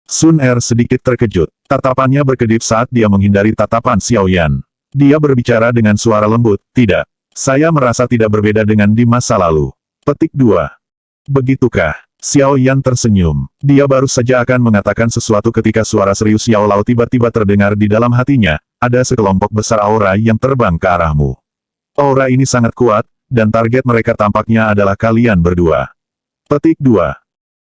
Sun Er sedikit terkejut. Tatapannya berkedip saat dia menghindari tatapan Xiao Yan. Dia berbicara dengan suara lembut, tidak. Saya merasa tidak berbeda dengan di masa lalu. Petik 2. Begitukah? Xiao Yan tersenyum. Dia baru saja akan mengatakan sesuatu ketika suara serius Xiao Lao tiba-tiba terdengar di dalam hatinya. Ada sekelompok besar aura yang terbang ke arahmu. Aura ini sangat kuat, dan target mereka tampaknya adalah kalian berdua. Petik 2.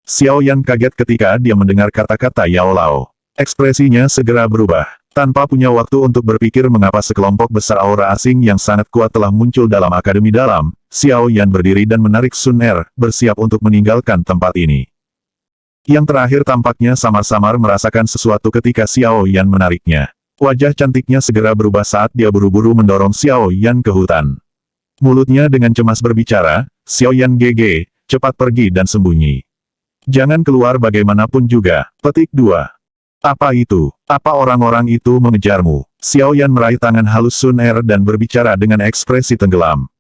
Xiao Yan kaget ketika dia mendengar kata-kata Yao Lao. Ekspresinya segera berubah. Tanpa punya waktu untuk berpikir mengapa sekelompok besar aura asing yang sangat kuat telah muncul dalam Akademi Dalam, Xiao Yan berdiri dan menarik Sun Er, bersiap untuk meninggalkan tempat ini. Yang terakhir tampaknya samar-samar merasakan sesuatu ketika Xiao Yan menariknya. Wajah cantiknya segera berubah saat dia buru-buru mendorong Xiao Yan ke hutan. Mulutnya dengan cemas berbicara, Xiao Yan GG, cepat pergi dan sembunyi. Jangan keluar bagaimanapun juga. Petik 2. Apa itu? Apa orang-orang itu mengejarmu? Xiao Yan meraih tangan halus Sun Er dan berbicara dengan ekspresi tenggelam.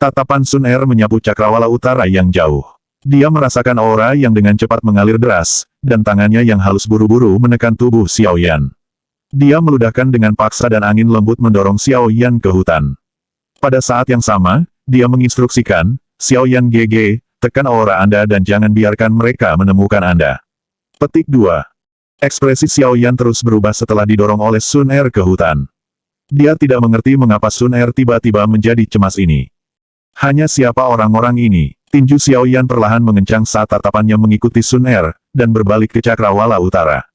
Tatapan Sun Er menyapu cakrawala utara yang jauh. Dia merasakan aura yang dengan cepat mengalir deras, dan tangannya yang halus buru-buru menekan tubuh Xiao Yan. Dia meludahkan dengan paksa dan angin lembut mendorong Xiao Yan ke hutan. Pada saat yang sama, dia menginstruksikan, Xiao Yan GG, tekan aura Anda dan jangan biarkan mereka menemukan Anda. Petik 2. Ekspresi Xiao Yan terus berubah setelah didorong oleh Sun Er ke hutan. Dia tidak mengerti mengapa Sun Er tiba-tiba menjadi cemas ini. Hanya siapa orang-orang ini? Tinju Xiaoyan perlahan mengencang saat tatapannya mengikuti Sun Er, dan berbalik ke Cakrawala Utara.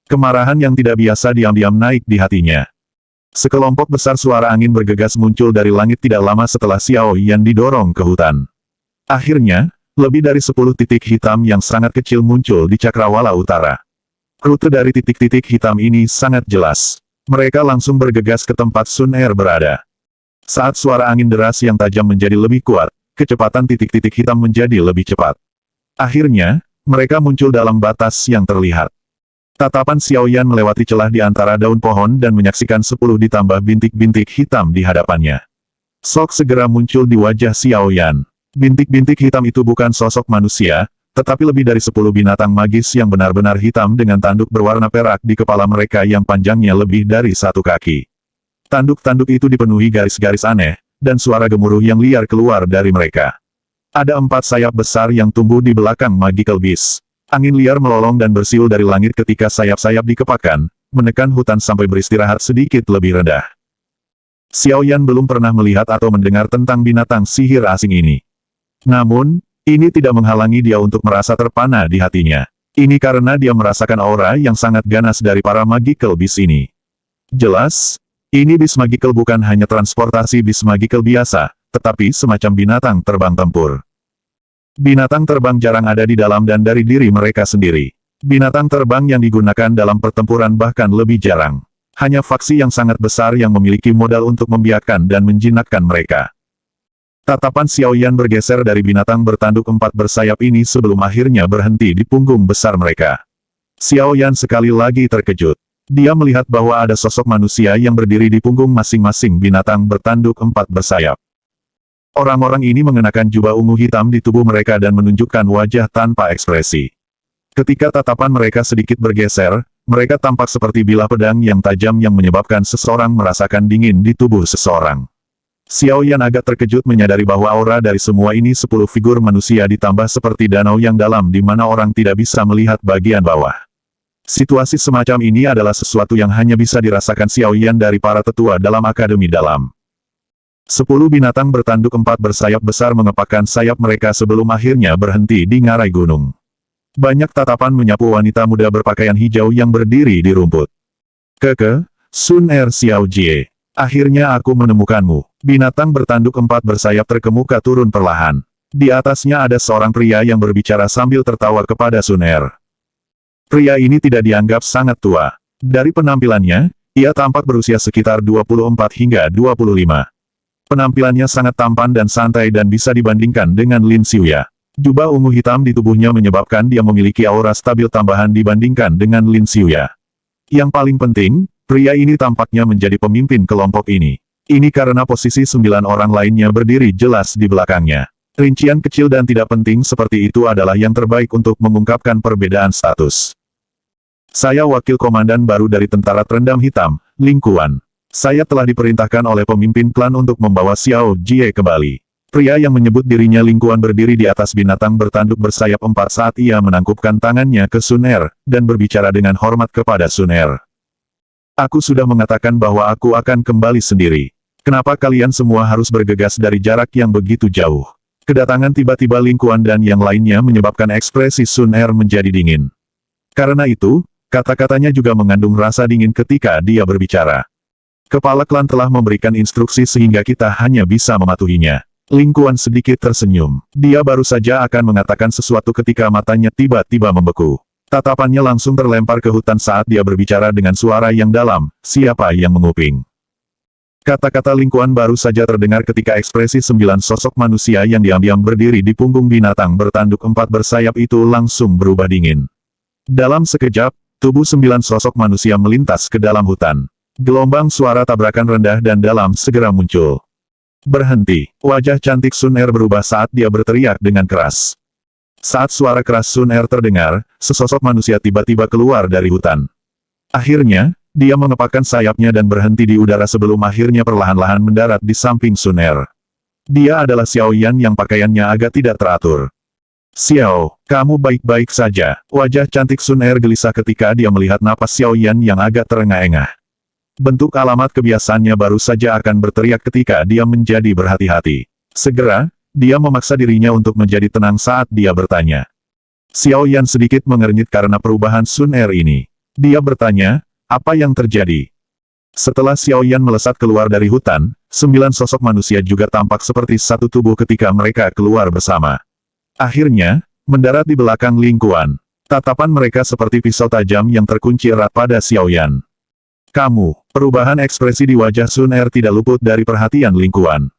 Kemarahan yang tidak biasa diam-diam naik di hatinya. Sekelompok besar suara angin bergegas muncul dari langit tidak lama setelah Xiaoyan didorong ke hutan. Akhirnya, lebih dari 10 titik hitam yang sangat kecil muncul di Cakrawala Utara. Rute dari titik-titik hitam ini sangat jelas. Mereka langsung bergegas ke tempat Sun Er berada. Saat suara angin deras yang tajam menjadi lebih kuat, kecepatan titik-titik hitam menjadi lebih cepat. Akhirnya, mereka muncul dalam batas yang terlihat. Tatapan Xiaoyan melewati celah di antara daun pohon dan menyaksikan 10 ditambah bintik-bintik hitam di hadapannya. Sok segera muncul di wajah Xiaoyan. Bintik-bintik hitam itu bukan sosok manusia, tetapi lebih dari 10 binatang magis yang benar-benar hitam dengan tanduk berwarna perak di kepala mereka yang panjangnya lebih dari 1 kaki. Tanduk-tanduk itu dipenuhi garis-garis aneh, dan suara gemuruh yang liar keluar dari mereka. Ada 4 sayap besar yang tumbuh di belakang Magical Beast. Angin liar melolong dan bersiul dari langit ketika sayap-sayap dikepakkan, menekan hutan sampai beristirahat sedikit lebih rendah. Xiaoyan belum pernah melihat atau mendengar tentang binatang sihir asing ini. Namun, ini tidak menghalangi dia untuk merasa terpana di hatinya. Ini karena dia merasakan aura yang sangat ganas dari para Magical Beast ini. Jelas, ini Beast Magical bukan hanya transportasi Beast Magical biasa, tetapi semacam binatang terbang tempur. Binatang terbang jarang ada di dalam dan dari diri mereka sendiri. Binatang terbang yang digunakan dalam pertempuran bahkan lebih jarang. Hanya faksi yang sangat besar yang memiliki modal untuk membiarkan dan menjinakkan mereka. Tatapan Xiaoyan bergeser dari binatang bertanduk 4 bersayap ini sebelum akhirnya berhenti di punggung besar mereka. Xiaoyan sekali lagi terkejut. Dia melihat bahwa ada sosok manusia yang berdiri di punggung masing-masing binatang bertanduk 4 bersayap. Orang-orang ini mengenakan jubah ungu hitam di tubuh mereka dan menunjukkan wajah tanpa ekspresi. Ketika tatapan mereka sedikit bergeser, mereka tampak seperti bilah pedang yang tajam yang menyebabkan seseorang merasakan dingin di tubuh seseorang. Xiaoyan agak terkejut menyadari bahwa aura dari semua ini 10 figur manusia ditambah seperti danau yang dalam di mana orang tidak bisa melihat bagian bawah. Situasi semacam ini adalah sesuatu yang hanya bisa dirasakan Xiaoyan dari para tetua dalam Akademi Dalam. 10 binatang bertanduk 4 bersayap besar mengepakkan sayap mereka sebelum akhirnya berhenti di ngarai gunung. Banyak tatapan menyapu wanita muda berpakaian hijau yang berdiri di rumput. Keke, Sun Er Xiao Jie. Akhirnya aku menemukanmu. Binatang bertanduk 4 bersayap terkemuka turun perlahan. Di atasnya ada seorang pria yang berbicara sambil tertawa kepada Sun Er. Pria ini tidak dianggap sangat tua. Dari penampilannya, ia tampak berusia sekitar 24 hingga 25. Penampilannya sangat tampan dan santai dan bisa dibandingkan dengan Lin Xiuya. Jubah ungu hitam di tubuhnya menyebabkan dia memiliki aura stabil tambahan dibandingkan dengan Lin Xiuya. Yang paling penting, pria ini tampaknya menjadi pemimpin kelompok ini. Ini karena posisi 9 orang lainnya berdiri jelas di belakangnya. Rincian kecil dan tidak penting seperti itu adalah yang terbaik untuk mengungkapkan perbedaan status. Saya wakil komandan baru dari tentara terendam hitam, Ling Kuan. Saya telah diperintahkan oleh pemimpin klan untuk membawa Xiao Jie kembali. Pria yang menyebut dirinya Ling Kuan berdiri di atas binatang bertanduk bersayap 4 saat ia menangkupkan tangannya ke Sun Er, dan berbicara dengan hormat kepada Sun Er. Aku sudah mengatakan bahwa aku akan kembali sendiri. Kenapa kalian semua harus bergegas dari jarak yang begitu jauh? Kedatangan tiba-tiba Ling Kuan dan yang lainnya menyebabkan ekspresi Sun Er menjadi dingin. Karena itu, kata-katanya juga mengandung rasa dingin ketika dia berbicara. Kepala klan telah memberikan instruksi sehingga kita hanya bisa mematuhinya. Ling Kuan sedikit tersenyum. Dia baru saja akan mengatakan sesuatu ketika matanya tiba-tiba membeku. Tatapannya langsung terlempar ke hutan saat dia berbicara dengan suara yang dalam, siapa yang menguping. Kata-kata Ling Kuan baru saja terdengar ketika ekspresi 9 sosok manusia yang diam-diam berdiri di punggung binatang bertanduk 4 bersayap itu langsung berubah dingin. Dalam sekejap, tubuh 9 sosok manusia melintas ke dalam hutan. Gelombang suara tabrakan rendah dan dalam segera muncul. Berhenti. Wajah cantik Sun Er berubah saat dia berteriak dengan keras. Saat suara keras Sun Er terdengar, sesosok manusia tiba-tiba keluar dari hutan. Akhirnya, dia mengepakkan sayapnya dan berhenti di udara sebelum akhirnya perlahan-lahan mendarat di samping Sun Er. Dia adalah Xiaoyan yang pakaiannya agak tidak teratur. Xiao, kamu baik-baik saja. Wajah cantik Sun Er gelisah ketika dia melihat napas Xiaoyan yang agak terengah-engah. Bentuk alamat kebiasaannya baru saja akan berteriak ketika dia menjadi berhati-hati. Segera, dia memaksa dirinya untuk menjadi tenang saat dia bertanya. Xiao Yan sedikit mengernyit karena perubahan Sun Er ini. Dia bertanya, apa yang terjadi? Setelah Xiao Yan melesat keluar dari hutan, 9 sosok manusia juga tampak seperti satu tubuh ketika mereka keluar bersama. Akhirnya, mendarat di belakang Ling Kuan. Tatapan mereka seperti pisau tajam yang terkunci erat pada Xiao Yan. Perubahan ekspresi di wajah Sun Er tidak luput dari perhatian Ling Kuan.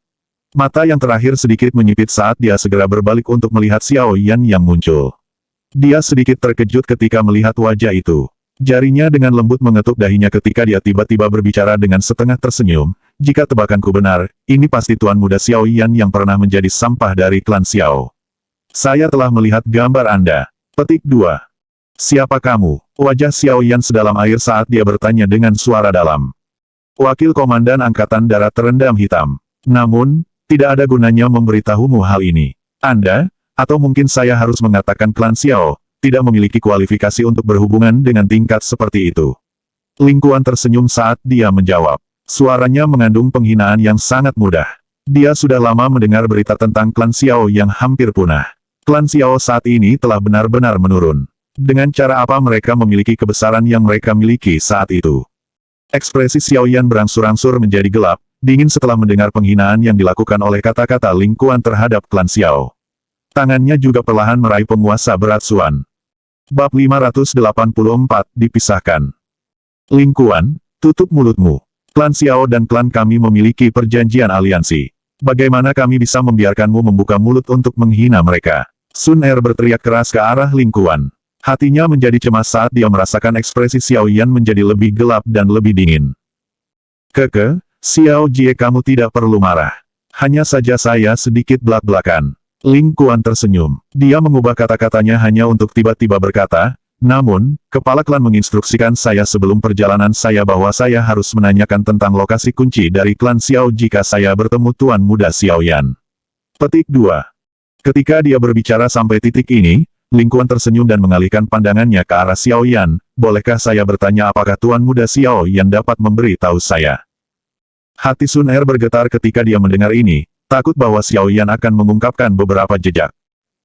Mata yang terakhir sedikit menyipit saat dia segera berbalik untuk melihat Xiao Yan yang muncul. Dia sedikit terkejut ketika melihat wajah itu. Jarinya dengan lembut mengetuk dahinya ketika dia tiba-tiba berbicara dengan setengah tersenyum, jika tebakanku benar, ini pasti Tuan Muda Xiao Yan yang pernah menjadi sampah dari klan Xiao. Saya telah melihat gambar Anda. Petik 2. Siapa kamu? Wajah Xiao Yan sedalam air saat dia bertanya dengan suara dalam. Wakil Komandan Angkatan Darat terendam hitam. Namun, tidak ada gunanya memberitahumu hal ini. Anda, atau mungkin saya harus mengatakan klan Xiao, tidak memiliki kualifikasi untuk berhubungan dengan tingkat seperti itu. Ling Kuan tersenyum saat dia menjawab. Suaranya mengandung penghinaan yang sangat mudah. Dia sudah lama mendengar berita tentang klan Xiao yang hampir punah. Klan Xiao saat ini telah benar-benar menurun. Dengan cara apa mereka memiliki kebesaran yang mereka miliki saat itu? Ekspresi Xiao Yan berangsur-angsur menjadi gelap, dingin setelah mendengar penghinaan yang dilakukan oleh kata-kata Ling Kuan terhadap klan Xiao. Tangannya juga perlahan meraih penguasa berat Suan. Bab 584 dipisahkan. Ling Kuan, tutup mulutmu. Klan Xiao dan klan kami memiliki perjanjian aliansi. Bagaimana kami bisa membiarkanmu membuka mulut untuk menghina mereka? Sun Er berteriak keras ke arah Ling Kuan. Hatinya menjadi cemas saat dia merasakan ekspresi Xiao Yan menjadi lebih gelap dan lebih dingin. Xiao Jie, kamu tidak perlu marah. Hanya saja saya sedikit belak-belakan. Ling Kuan tersenyum. Dia mengubah kata-katanya hanya untuk tiba-tiba berkata, namun, kepala klan menginstruksikan saya sebelum perjalanan saya bahwa saya harus menanyakan tentang lokasi kunci dari klan Xiao jika saya bertemu Tuan Muda Xiao Yan. Petik 2. Ketika dia berbicara sampai titik ini, Ling Kuan tersenyum dan mengalihkan pandangannya ke arah Xiao Yan. Bolehkah saya bertanya apakah Tuan Muda Xiao Yan dapat memberi tahu saya? Hati Sun Er bergetar ketika dia mendengar ini. Takut bahwa Xiao Yan akan mengungkapkan beberapa jejak.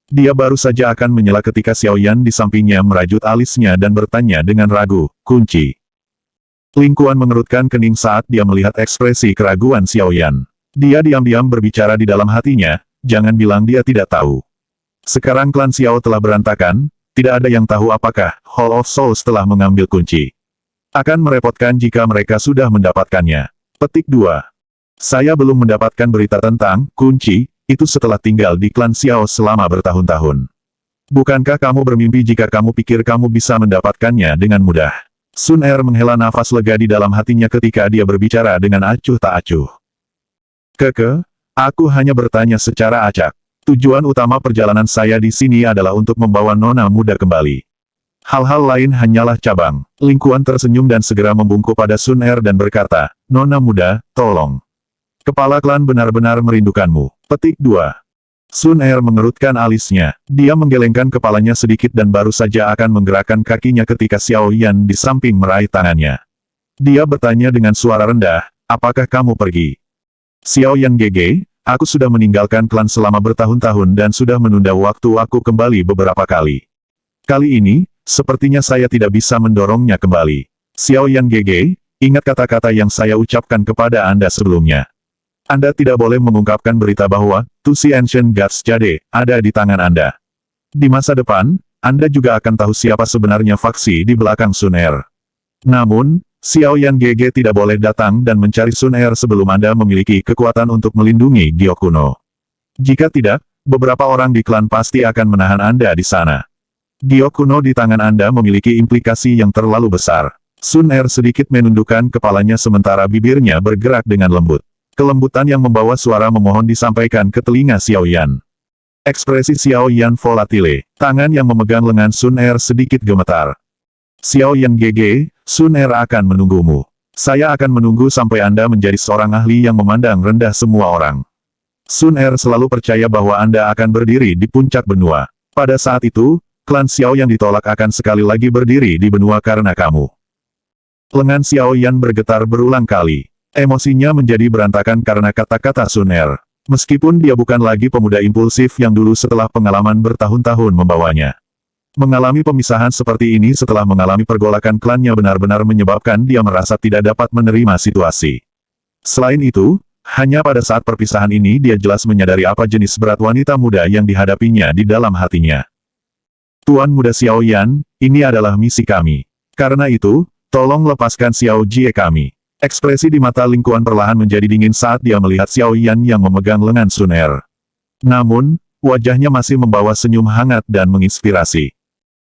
Dia baru saja akan menyela ketika Xiao Yan di sampingnya merajut alisnya dan bertanya dengan ragu, kunci. Ling Kuan mengerutkan kening saat dia melihat ekspresi keraguan Xiao Yan. Dia diam-diam berbicara di dalam hatinya, jangan bilang dia tidak tahu. Sekarang klan Xiao telah berantakan, tidak ada yang tahu apakah Hall of Souls telah mengambil kunci. Akan merepotkan jika mereka sudah mendapatkannya. Petik 2. Saya belum mendapatkan berita tentang kunci itu setelah tinggal di klan Xiao selama bertahun-tahun. Bukankah kamu bermimpi jika kamu pikir kamu bisa mendapatkannya dengan mudah? Sun Er menghela nafas lega di dalam hatinya ketika dia berbicara dengan acuh tak acuh. Aku hanya bertanya secara acak. Tujuan utama perjalanan saya di sini adalah untuk membawa Nona muda kembali. Hal-hal lain hanyalah cabang. Ling Kuan tersenyum dan segera membungkuk pada Sun Er dan berkata, Nona muda, tolong. Kepala klan benar-benar merindukanmu. Petik 2. Sun Er mengerutkan alisnya. Dia menggelengkan kepalanya sedikit dan baru saja akan menggerakkan kakinya ketika Xiao Yan di samping meraih tangannya. Dia bertanya dengan suara rendah, apakah kamu pergi? Xiao Yan GG, aku sudah meninggalkan klan selama bertahun-tahun dan sudah menunda waktu aku kembali beberapa kali. Kali ini, sepertinya saya tidak bisa mendorongnya kembali. Xiao Yan GG, ingat kata-kata yang saya ucapkan kepada Anda sebelumnya. Anda tidak boleh mengungkapkan berita bahwa Tusi Ancient Gods Jade ada di tangan Anda. Di masa depan, Anda juga akan tahu siapa sebenarnya faksi di belakang Sun Er. Namun, Xiao Yan GG tidak boleh datang dan mencari Sun Er sebelum Anda memiliki kekuatan untuk melindungi Giok kuno. Jika tidak, beberapa orang di klan pasti akan menahan Anda di sana. Giok kuno di tangan Anda memiliki implikasi yang terlalu besar. Sun Er sedikit menundukkan kepalanya sementara bibirnya bergerak dengan lembut. Kelembutan yang membawa suara memohon disampaikan ke telinga Xiao Yan. Ekspresi Xiao Yan volatile. Tangan yang memegang lengan Sun Er sedikit gemetar. Xiao Yan GG, Sun Er akan menunggumu. Saya akan menunggu sampai Anda menjadi seorang ahli yang memandang rendah semua orang. Sun Er selalu percaya bahwa Anda akan berdiri di puncak benua. Pada saat itu, klan Xiao yang ditolak akan sekali lagi berdiri di benua karena kamu. Lengan Xiao Yan bergetar berulang kali. Emosinya menjadi berantakan karena kata-kata Sun Er. Meskipun dia bukan lagi pemuda impulsif yang dulu setelah pengalaman bertahun-tahun membawanya. Mengalami pemisahan seperti ini setelah mengalami pergolakan klannya benar-benar menyebabkan dia merasa tidak dapat menerima situasi. Selain itu, hanya pada saat perpisahan ini dia jelas menyadari apa jenis berat wanita muda yang dihadapinya di dalam hatinya. Tuan Muda Xiao Yan, ini adalah misi kami. Karena itu, tolong lepaskan Xiao Jie kami. Ekspresi di mata Ling Kuan perlahan menjadi dingin saat dia melihat Xiao Yan yang memegang lengan Sun Er. Namun, wajahnya masih membawa senyum hangat dan menginspirasi.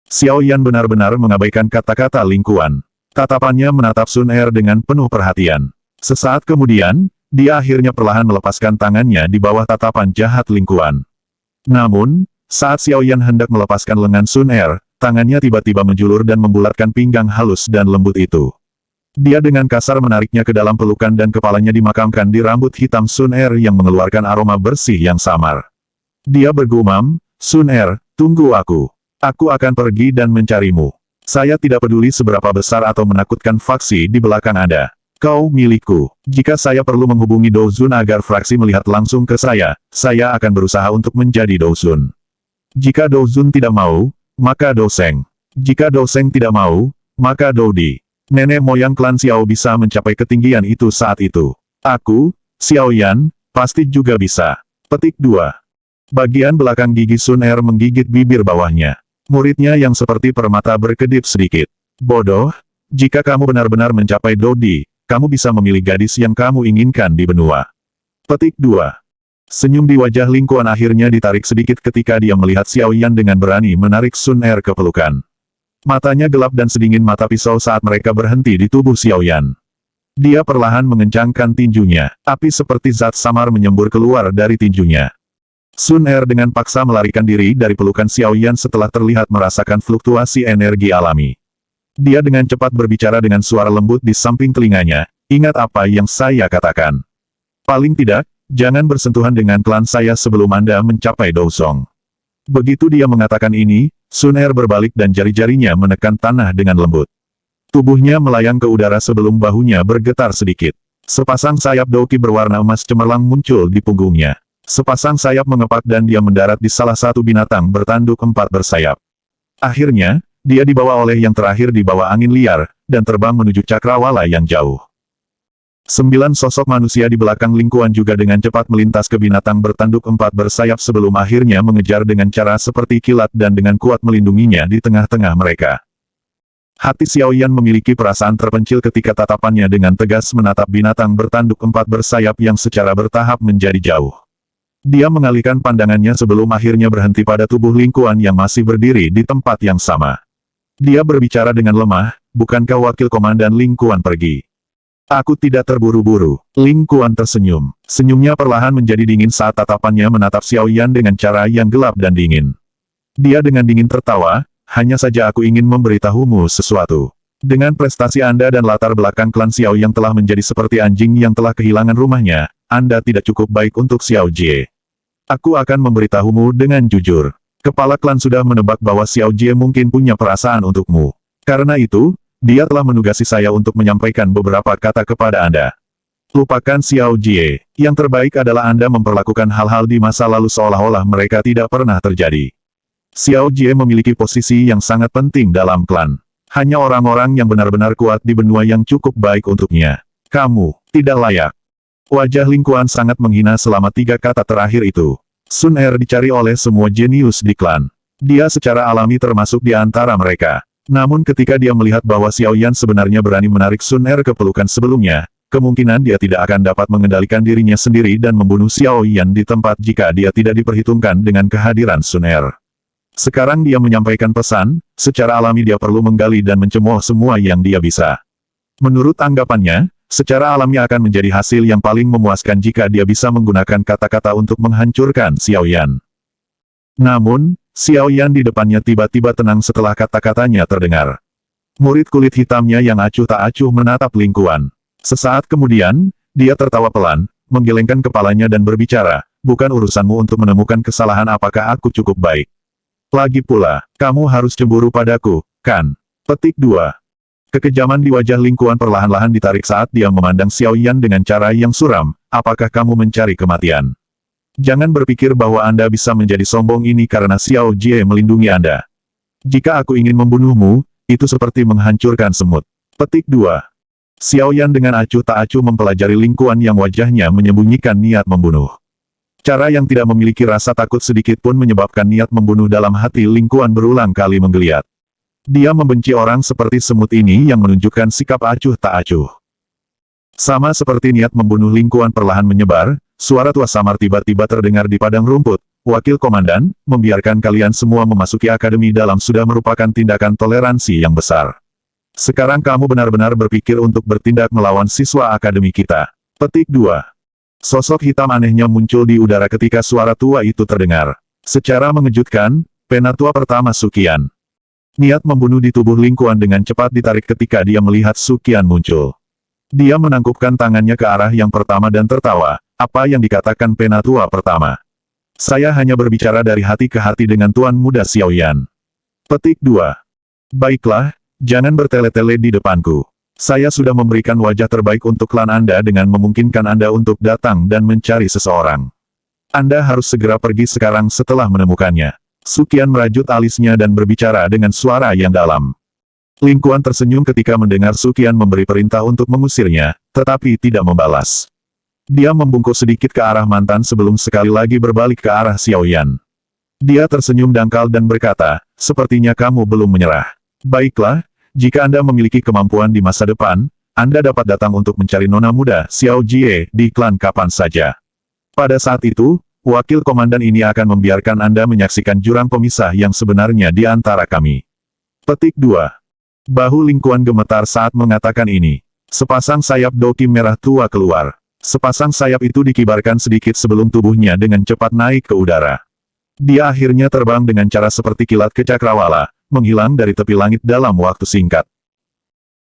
Xiao Yan benar-benar mengabaikan kata-kata Ling Kuan. Tatapannya menatap Sun Er dengan penuh perhatian. Sesaat kemudian, dia akhirnya perlahan melepaskan tangannya di bawah tatapan jahat Ling Kuan. Namun, saat Xiao Yan hendak melepaskan lengan Sun Er, tangannya tiba-tiba menjulur dan membulatkan pinggang halus dan lembut itu. Dia dengan kasar menariknya ke dalam pelukan dan kepalanya dimakamkan di rambut hitam Sun Er yang mengeluarkan aroma bersih yang samar. Dia bergumam, "Sun Er, tunggu aku. Aku akan pergi dan mencarimu. Saya tidak peduli seberapa besar atau menakutkan faksi di belakang Anda. Kau milikku. Jika saya perlu menghubungi Douzun agar fraksi melihat langsung ke saya akan berusaha untuk menjadi Douzun. Jika Douzun tidak mau, maka Douseng. Jika Douseng tidak mau, maka Doudi. Nenek moyang klan Xiao bisa mencapai ketinggian itu saat itu. Aku, Xiao Yan, pasti juga bisa." Petik 2. Bagian belakang gigi Sun Er menggigit bibir bawahnya. Muridnya yang seperti permata berkedip sedikit. "Bodoh, jika kamu benar-benar mencapai Dodi, kamu bisa memilih gadis yang kamu inginkan di benua." Petik 2. Senyum di wajah Ling Kuan akhirnya ditarik sedikit ketika dia melihat Xiao Yan dengan berani menarik Sun Er ke pelukan. Matanya gelap dan sedingin mata pisau saat mereka berhenti di tubuh Xiao Yan. Dia perlahan mengencangkan tinjunya. Api seperti zat samar menyembur keluar dari tinjunya. Sun Er dengan paksa melarikan diri dari pelukan Xiao Yan setelah terlihat merasakan fluktuasi energi alami. Dia dengan cepat berbicara dengan suara lembut di samping telinganya, "Ingat apa yang saya katakan. Paling tidak, jangan bersentuhan dengan klan saya sebelum Anda mencapai Dousong." Begitu dia mengatakan ini, Sun Er berbalik dan jari-jarinya menekan tanah dengan lembut. Tubuhnya melayang ke udara sebelum bahunya bergetar sedikit. Sepasang sayap Douki berwarna emas cemerlang muncul di punggungnya. Sepasang sayap mengepak dan dia mendarat di salah satu binatang bertanduk 4 bersayap. Akhirnya, dia dibawa oleh yang terakhir di bawah angin liar, dan terbang menuju cakrawala yang jauh. 9 sosok manusia di belakang Ling Kuan juga dengan cepat melintas ke binatang bertanduk 4 bersayap sebelum akhirnya mengejar dengan cara seperti kilat dan dengan kuat melindunginya di tengah-tengah mereka. Hati Xiao Yan memiliki perasaan terpencil ketika tatapannya dengan tegas menatap binatang bertanduk 4 bersayap yang secara bertahap menjadi jauh. Dia mengalihkan pandangannya sebelum akhirnya berhenti pada tubuh Ling Kuan yang masih berdiri di tempat yang sama. Dia berbicara dengan lemah, "Bukankah wakil komandan Ling Kuan pergi?" "Aku tidak terburu-buru." Ling Kuan tersenyum. Senyumnya perlahan menjadi dingin saat tatapannya menatap Xiao Yan dengan cara yang gelap dan dingin. Dia dengan dingin tertawa, "Hanya saja aku ingin memberitahumu sesuatu. Dengan prestasi Anda dan latar belakang klan Xiao yang telah menjadi seperti anjing yang telah kehilangan rumahnya, Anda tidak cukup baik untuk Xiao Jie. Aku akan memberitahumu dengan jujur. Kepala klan sudah menebak bahwa Xiao Jie mungkin punya perasaan untukmu. Karena itu, dia telah menugasi saya untuk menyampaikan beberapa kata kepada Anda. Lupakan Xiao Jie. Yang terbaik adalah Anda memperlakukan hal-hal di masa lalu seolah-olah mereka tidak pernah terjadi. Xiao Jie memiliki posisi yang sangat penting dalam klan. Hanya orang-orang yang benar-benar kuat di benua yang cukup baik untuknya. Kamu tidak layak." Wajah Ling Kuan sangat menghina selama 3 kata terakhir itu. Sun Er dicari oleh semua jenius di klan. Dia secara alami termasuk di antara mereka. Namun ketika dia melihat bahwa Xiao Yan sebenarnya berani menarik Sun Er ke pelukan sebelumnya, kemungkinan dia tidak akan dapat mengendalikan dirinya sendiri dan membunuh Xiao Yan di tempat jika dia tidak diperhitungkan dengan kehadiran Sun Er. Sekarang dia menyampaikan pesan, secara alami dia perlu menggali dan mencemooh semua yang dia bisa. Menurut anggapannya, secara alami akan menjadi hasil yang paling memuaskan jika dia bisa menggunakan kata-kata untuk menghancurkan Xiao Yan. Namun, Xiao Yan di depannya tiba-tiba tenang setelah kata-katanya terdengar. Murid kulit hitamnya yang acuh tak acuh menatap Ling Kuan. Sesaat kemudian, dia tertawa pelan, menggelengkan kepalanya dan berbicara, "Bukan urusanmu untuk menemukan kesalahan apakah aku cukup baik. Lagi pula, kamu harus cemburu padaku, kan?" Petik 2. Kekejaman di wajah Ling Kuan perlahan-lahan ditarik saat dia memandang Xiao Yan dengan cara yang suram, "Apakah kamu mencari kematian?" Jangan berpikir bahwa Anda bisa menjadi sombong ini karena Xiao Jie melindungi Anda. Jika aku ingin membunuhmu, itu seperti menghancurkan semut. Petik 2. Xiao Yan dengan acuh tak acuh mempelajari Ling Kuan yang wajahnya menyembunyikan niat membunuh. Cara yang tidak memiliki rasa takut sedikit pun menyebabkan niat membunuh dalam hati Ling Kuan berulang kali menggeliat. Dia membenci orang seperti semut ini yang menunjukkan sikap acuh tak acuh. Sama seperti niat membunuh Ling Kuan perlahan menyebar, suara tua samar tiba-tiba terdengar di padang rumput. Wakil Komandan, membiarkan kalian semua memasuki akademi dalam sudah merupakan tindakan toleransi yang besar. Sekarang kamu benar-benar berpikir untuk bertindak melawan siswa akademi kita. Petik 2. Sosok hitam anehnya muncul di udara ketika suara tua itu terdengar. Secara mengejutkan, penatua pertama Suqian. Niat membunuh di tubuh Ling Kuan dengan cepat ditarik ketika dia melihat Suqian muncul. Dia menangkupkan tangannya ke arah yang pertama dan tertawa. Apa yang dikatakan penatua pertama? Saya hanya berbicara dari hati ke hati dengan Tuan Muda Xiao Yan. Petik 2. Baiklah, jangan bertele-tele di depanku. Saya sudah memberikan wajah terbaik untuk klan Anda dengan memungkinkan Anda untuk datang dan mencari seseorang. Anda harus segera pergi sekarang setelah menemukannya. Suqian merajut alisnya dan berbicara dengan suara yang dalam. Ling Kuan tersenyum ketika mendengar Suqian memberi perintah untuk mengusirnya, tetapi tidak membalas. Dia membungkuk sedikit ke arah mantan sebelum sekali lagi berbalik ke arah Xiao Yan. Dia tersenyum dangkal dan berkata, sepertinya kamu belum menyerah. Baiklah, jika Anda memiliki kemampuan di masa depan, Anda dapat datang untuk mencari nona muda Xiao Jie di klan kapan saja. Pada saat itu, Wakil Komandan ini akan membiarkan Anda menyaksikan jurang pemisah yang sebenarnya di antara kami. Petik 2. Bahu Ling Kuan gemetar saat mengatakan ini. Sepasang sayap doki merah tua keluar. Sepasang sayap itu dikibarkan sedikit sebelum tubuhnya dengan cepat naik ke udara. Dia akhirnya terbang dengan cara seperti kilat ke cakrawala, menghilang dari tepi langit dalam waktu singkat.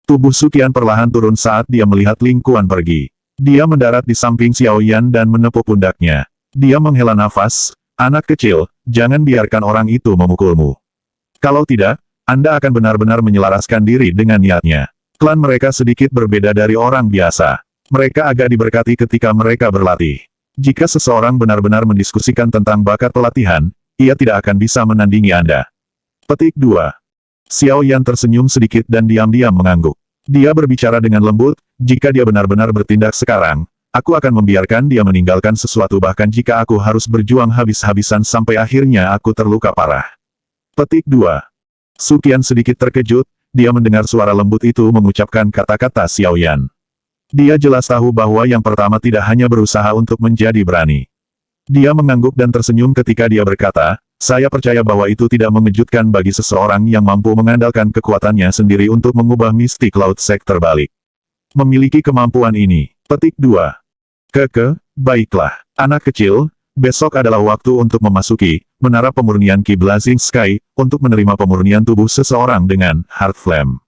Tubuh Suqian perlahan turun saat dia melihat Ling Kuan pergi. Dia mendarat di samping Xiao Yan dan menepuk pundaknya. Dia menghela nafas, anak kecil, jangan biarkan orang itu memukulmu. Kalau tidak, Anda akan benar-benar menyelaraskan diri dengan niatnya. Klan mereka sedikit berbeda dari orang biasa. Mereka agak diberkati ketika mereka berlatih. Jika seseorang benar-benar mendiskusikan tentang bakat pelatihan, ia tidak akan bisa menandingi Anda. Petik 2. Xiao Yan tersenyum sedikit dan diam-diam mengangguk. Dia berbicara dengan lembut, jika dia benar-benar bertindak sekarang, aku akan membiarkan dia meninggalkan sesuatu bahkan jika aku harus berjuang habis-habisan sampai akhirnya aku terluka parah. Petik 2. Suqian sedikit terkejut, dia mendengar suara lembut itu mengucapkan kata-kata Xiao Yan. Dia jelas tahu bahwa yang pertama tidak hanya berusaha untuk menjadi berani. Dia mengangguk dan tersenyum ketika dia berkata, saya percaya bahwa itu tidak mengejutkan bagi seseorang yang mampu mengandalkan kekuatannya sendiri untuk mengubah mistik laut sek terbalik. Memiliki kemampuan ini. Petik 2. Baiklah, anak kecil, besok adalah waktu untuk memasuki menara pemurnian Ki Blazing Sky, untuk menerima pemurnian tubuh seseorang dengan Heart Flame.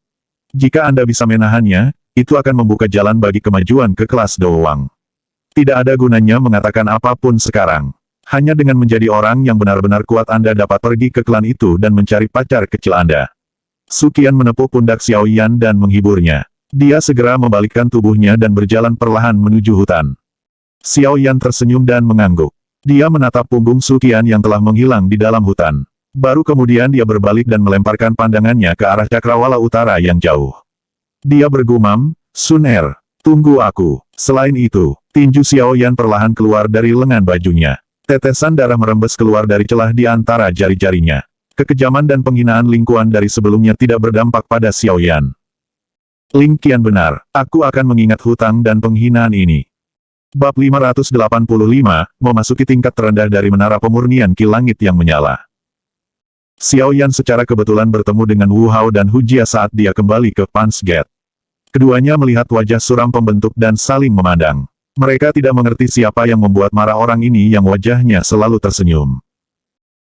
Jika Anda bisa menahannya, itu akan membuka jalan bagi kemajuan ke kelas Doowang. Tidak ada gunanya mengatakan apapun sekarang. Hanya dengan menjadi orang yang benar-benar kuat Anda dapat pergi ke klan itu dan mencari pacar kecil Anda. Suqian menepuk pundak Xiao Yan dan menghiburnya. Dia segera membalikkan tubuhnya dan berjalan perlahan menuju hutan. Xiao Yan tersenyum dan mengangguk. Dia menatap punggung Suqian yang telah menghilang di dalam hutan. Baru kemudian dia berbalik dan melemparkan pandangannya ke arah cakrawala utara yang jauh. Dia bergumam, Sun Er, tunggu aku. Selain itu, tinju Xiao Yan perlahan keluar dari lengan bajunya. Tetesan darah merembes keluar dari celah di antara jari-jarinya. Kekejaman dan penghinaan Ling Kuan dari sebelumnya tidak berdampak pada Xiao Yan. Ling Qian benar, aku akan mengingat hutang dan penghinaan ini. Bab 585, memasuki tingkat terendah dari menara pemurnian Ki Langit yang menyala. Xiao Yan secara kebetulan bertemu dengan Wu Hao dan Hu Jia saat dia kembali ke Punch Gate. Keduanya melihat wajah suram pembentuk dan saling memandang. Mereka tidak mengerti siapa yang membuat marah orang ini yang wajahnya selalu tersenyum.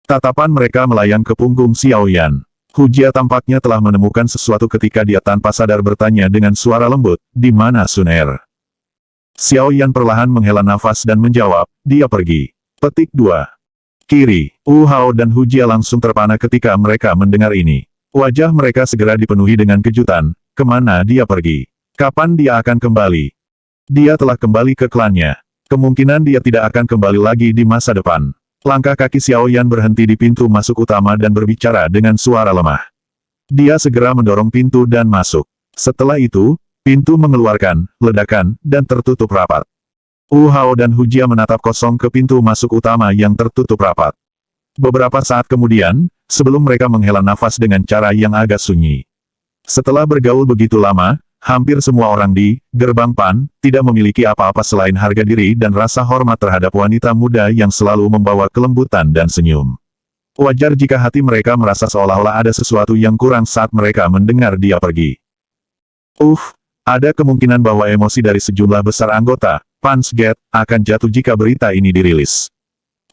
Tatapan mereka melayang ke punggung Xiao Yan. Hu Jia tampaknya telah menemukan sesuatu ketika dia tanpa sadar bertanya dengan suara lembut, di mana Sun Er? Xiao Yan perlahan menghela nafas dan menjawab, dia pergi. Petik 2. Kiri, Wu Hao dan Hu Jia langsung terpana ketika mereka mendengar ini. Wajah mereka segera dipenuhi dengan kejutan, kemana dia pergi? Kapan dia akan kembali? Dia telah kembali ke klannya. Kemungkinan dia tidak akan kembali lagi di masa depan. Langkah kaki Xiao Yan berhenti di pintu masuk utama dan berbicara dengan suara lemah. Dia segera mendorong pintu dan masuk. Setelah itu, pintu mengeluarkan ledakan dan tertutup rapat. Wu Hao dan Hu Jia menatap kosong ke pintu masuk utama yang tertutup rapat. Beberapa saat kemudian, sebelum mereka menghela nafas dengan cara yang agak sunyi. Setelah bergaul begitu lama, hampir semua orang di gerbang Pan tidak memiliki apa-apa selain harga diri dan rasa hormat terhadap wanita muda yang selalu membawa kelembutan dan senyum. Wajar jika hati mereka merasa seolah-olah ada sesuatu yang kurang saat mereka mendengar dia pergi. Ada kemungkinan bahwa emosi dari sejumlah besar anggota Pan's Gate akan jatuh jika berita ini dirilis.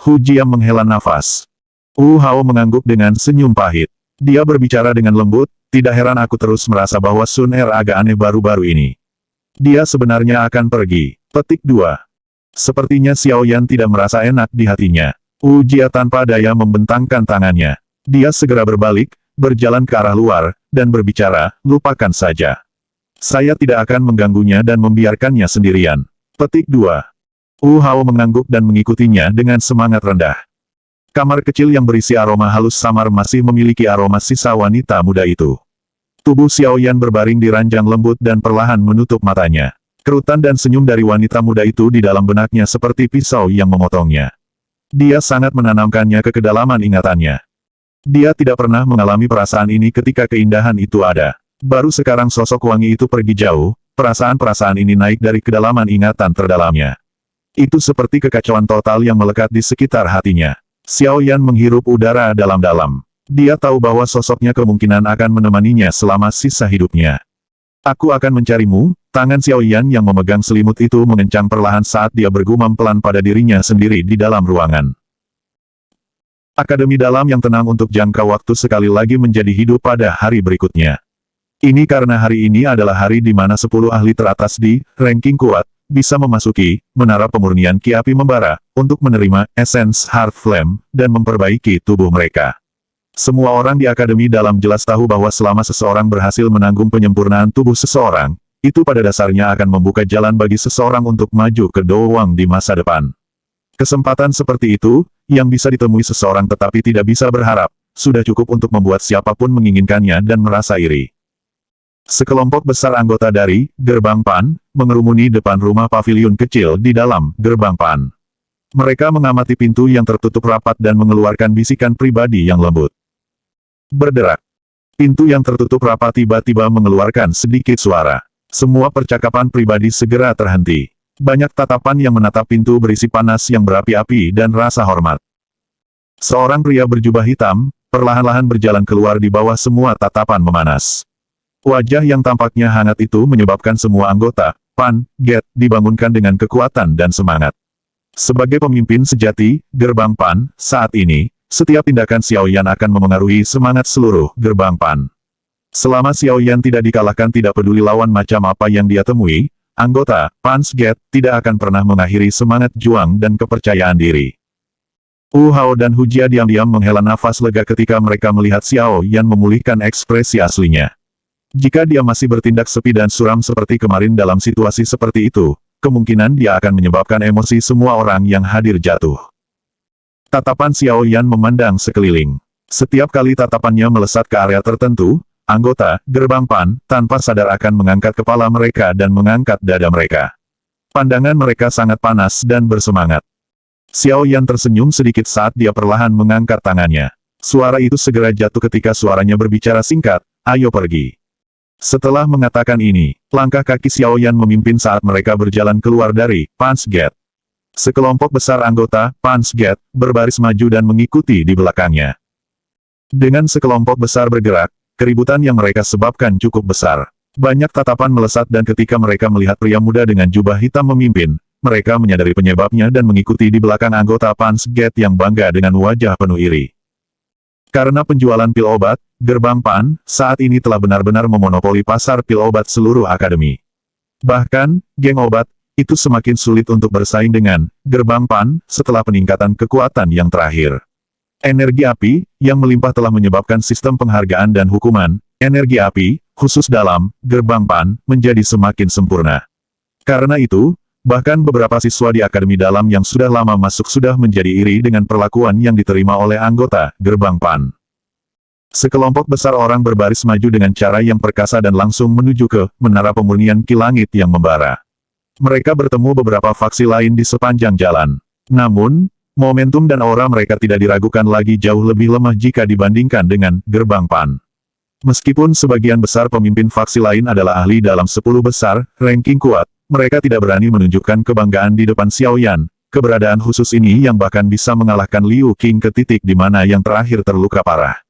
Hu Jia menghela nafas. Wu Hao mengangguk dengan senyum pahit. Dia berbicara dengan lembut. Tidak heran aku terus merasa bahwa Sun Er agak aneh baru-baru ini. Dia sebenarnya akan pergi. Petik 2. Sepertinya Xiao Yan tidak merasa enak di hatinya. Wu Jia tanpa daya membentangkan tangannya. Dia segera berbalik, berjalan ke arah luar, dan berbicara, lupakan saja. Saya tidak akan mengganggunya dan membiarkannya sendirian. Petik 2. Wu Hao mengangguk dan mengikutinya dengan semangat rendah. Kamar kecil yang berisi aroma halus samar masih memiliki aroma sisa wanita muda itu. Tubuh Xiao Yan berbaring di ranjang lembut dan perlahan menutup matanya. Kerutan dan senyum dari wanita muda itu di dalam benaknya seperti pisau yang memotongnya. Dia sangat menanamkannya ke kedalaman ingatannya. Dia tidak pernah mengalami perasaan ini ketika keindahan itu ada. Baru sekarang sosok wangi itu pergi jauh, perasaan-perasaan ini naik dari kedalaman ingatan terdalamnya. Itu seperti kekacauan total yang melekat di sekitar hatinya. Xiao Yan menghirup udara dalam-dalam. Dia tahu bahwa sosoknya kemungkinan akan menemaninya selama sisa hidupnya. Aku akan mencarimu, tangan Xiao Yan yang memegang selimut itu mengencang perlahan saat dia bergumam pelan pada dirinya sendiri di dalam ruangan. Akademi dalam yang tenang untuk jangka waktu sekali lagi menjadi hidup pada hari berikutnya. Ini karena hari ini adalah hari di mana 10 ahli teratas di ranking kuat bisa memasuki menara pemurnian Ki Api Membara untuk menerima Essence Heart Flame dan memperbaiki tubuh mereka. Semua orang di akademi dalam jelas tahu bahwa selama seseorang berhasil menanggung penyempurnaan tubuh seseorang, itu pada dasarnya akan membuka jalan bagi seseorang untuk maju ke Dowang di masa depan. Kesempatan seperti itu, yang bisa ditemui seseorang tetapi tidak bisa berharap, sudah cukup untuk membuat siapapun menginginkannya dan merasa iri. Sekelompok besar anggota dari Gerbang Pan mengerumuni depan rumah pavilion kecil di dalam Gerbang Pan. Mereka mengamati pintu yang tertutup rapat dan mengeluarkan bisikan pribadi yang lembut. Berderak. Pintu yang tertutup rapat tiba-tiba mengeluarkan sedikit suara. Semua percakapan pribadi segera terhenti. Banyak tatapan yang menatap pintu berisi panas yang berapi-api dan rasa hormat. Seorang pria berjubah hitam, perlahan-lahan berjalan keluar di bawah semua tatapan memanas. Wajah yang tampaknya hangat itu menyebabkan semua anggota Pan Gate dibangunkan dengan kekuatan dan semangat. Sebagai pemimpin sejati, Gerbang Pan, saat ini, setiap tindakan Xiao Yan akan memengaruhi semangat seluruh Gerbang Pan. Selama Xiao Yan tidak dikalahkan tidak peduli lawan macam apa yang dia temui, anggota Pan's Gate tidak akan pernah mengakhiri semangat juang dan kepercayaan diri. Wu Hao dan Hu Jia diam-diam menghela nafas lega ketika mereka melihat Xiao Yan memulihkan ekspresi aslinya. Jika dia masih bertindak sepi dan suram seperti kemarin dalam situasi seperti itu, kemungkinan dia akan menyebabkan emosi semua orang yang hadir jatuh. Tatapan Xiao Yan memandang sekeliling. Setiap kali tatapannya melesat ke area tertentu, anggota Gerbang Pan tanpa sadar akan mengangkat kepala mereka dan mengangkat dada mereka. Pandangan mereka sangat panas dan bersemangat. Xiao Yan tersenyum sedikit saat dia perlahan mengangkat tangannya. Suara itu segera jatuh ketika suaranya berbicara singkat, "Ayo pergi." Setelah mengatakan ini, langkah kaki Xiao Yan memimpin saat mereka berjalan keluar dari Pan's Gate. Sekelompok besar anggota Pan's Gate berbaris maju dan mengikuti di belakangnya. Dengan sekelompok besar bergerak, keributan yang mereka sebabkan cukup besar. Banyak tatapan melesat dan ketika mereka melihat pria muda dengan jubah hitam memimpin, mereka menyadari penyebabnya dan mengikuti di belakang anggota Pan's Gate yang bangga dengan wajah penuh iri. Karena penjualan pil obat, Gerbang Pan saat ini telah benar-benar memonopoli pasar pil obat seluruh akademi. Bahkan, geng obat itu semakin sulit untuk bersaing dengan Gerbang Pan setelah peningkatan kekuatan yang terakhir. Energi api yang melimpah telah menyebabkan sistem penghargaan dan hukuman, energi api, khusus dalam Gerbang Pan, menjadi semakin sempurna. Karena itu, Bahkan beberapa siswa di Akademi Dalam yang sudah lama masuk sudah menjadi iri dengan perlakuan yang diterima oleh anggota Gerbang Pan. Sekelompok besar orang berbaris maju dengan cara yang perkasa dan langsung menuju ke Menara Pemurnian Ki Langit yang membara. Mereka bertemu beberapa faksi lain di sepanjang jalan. Namun, momentum dan aura mereka tidak diragukan lagi jauh lebih lemah jika dibandingkan dengan Gerbang Pan. Meskipun sebagian besar pemimpin faksi lain adalah ahli dalam 10 besar, ranking kuat, mereka tidak berani menunjukkan kebanggaan di depan Xiaoyan. Keberadaan khusus ini yang bahkan bisa mengalahkan Liu Qing ke titik di mana yang terakhir terluka parah.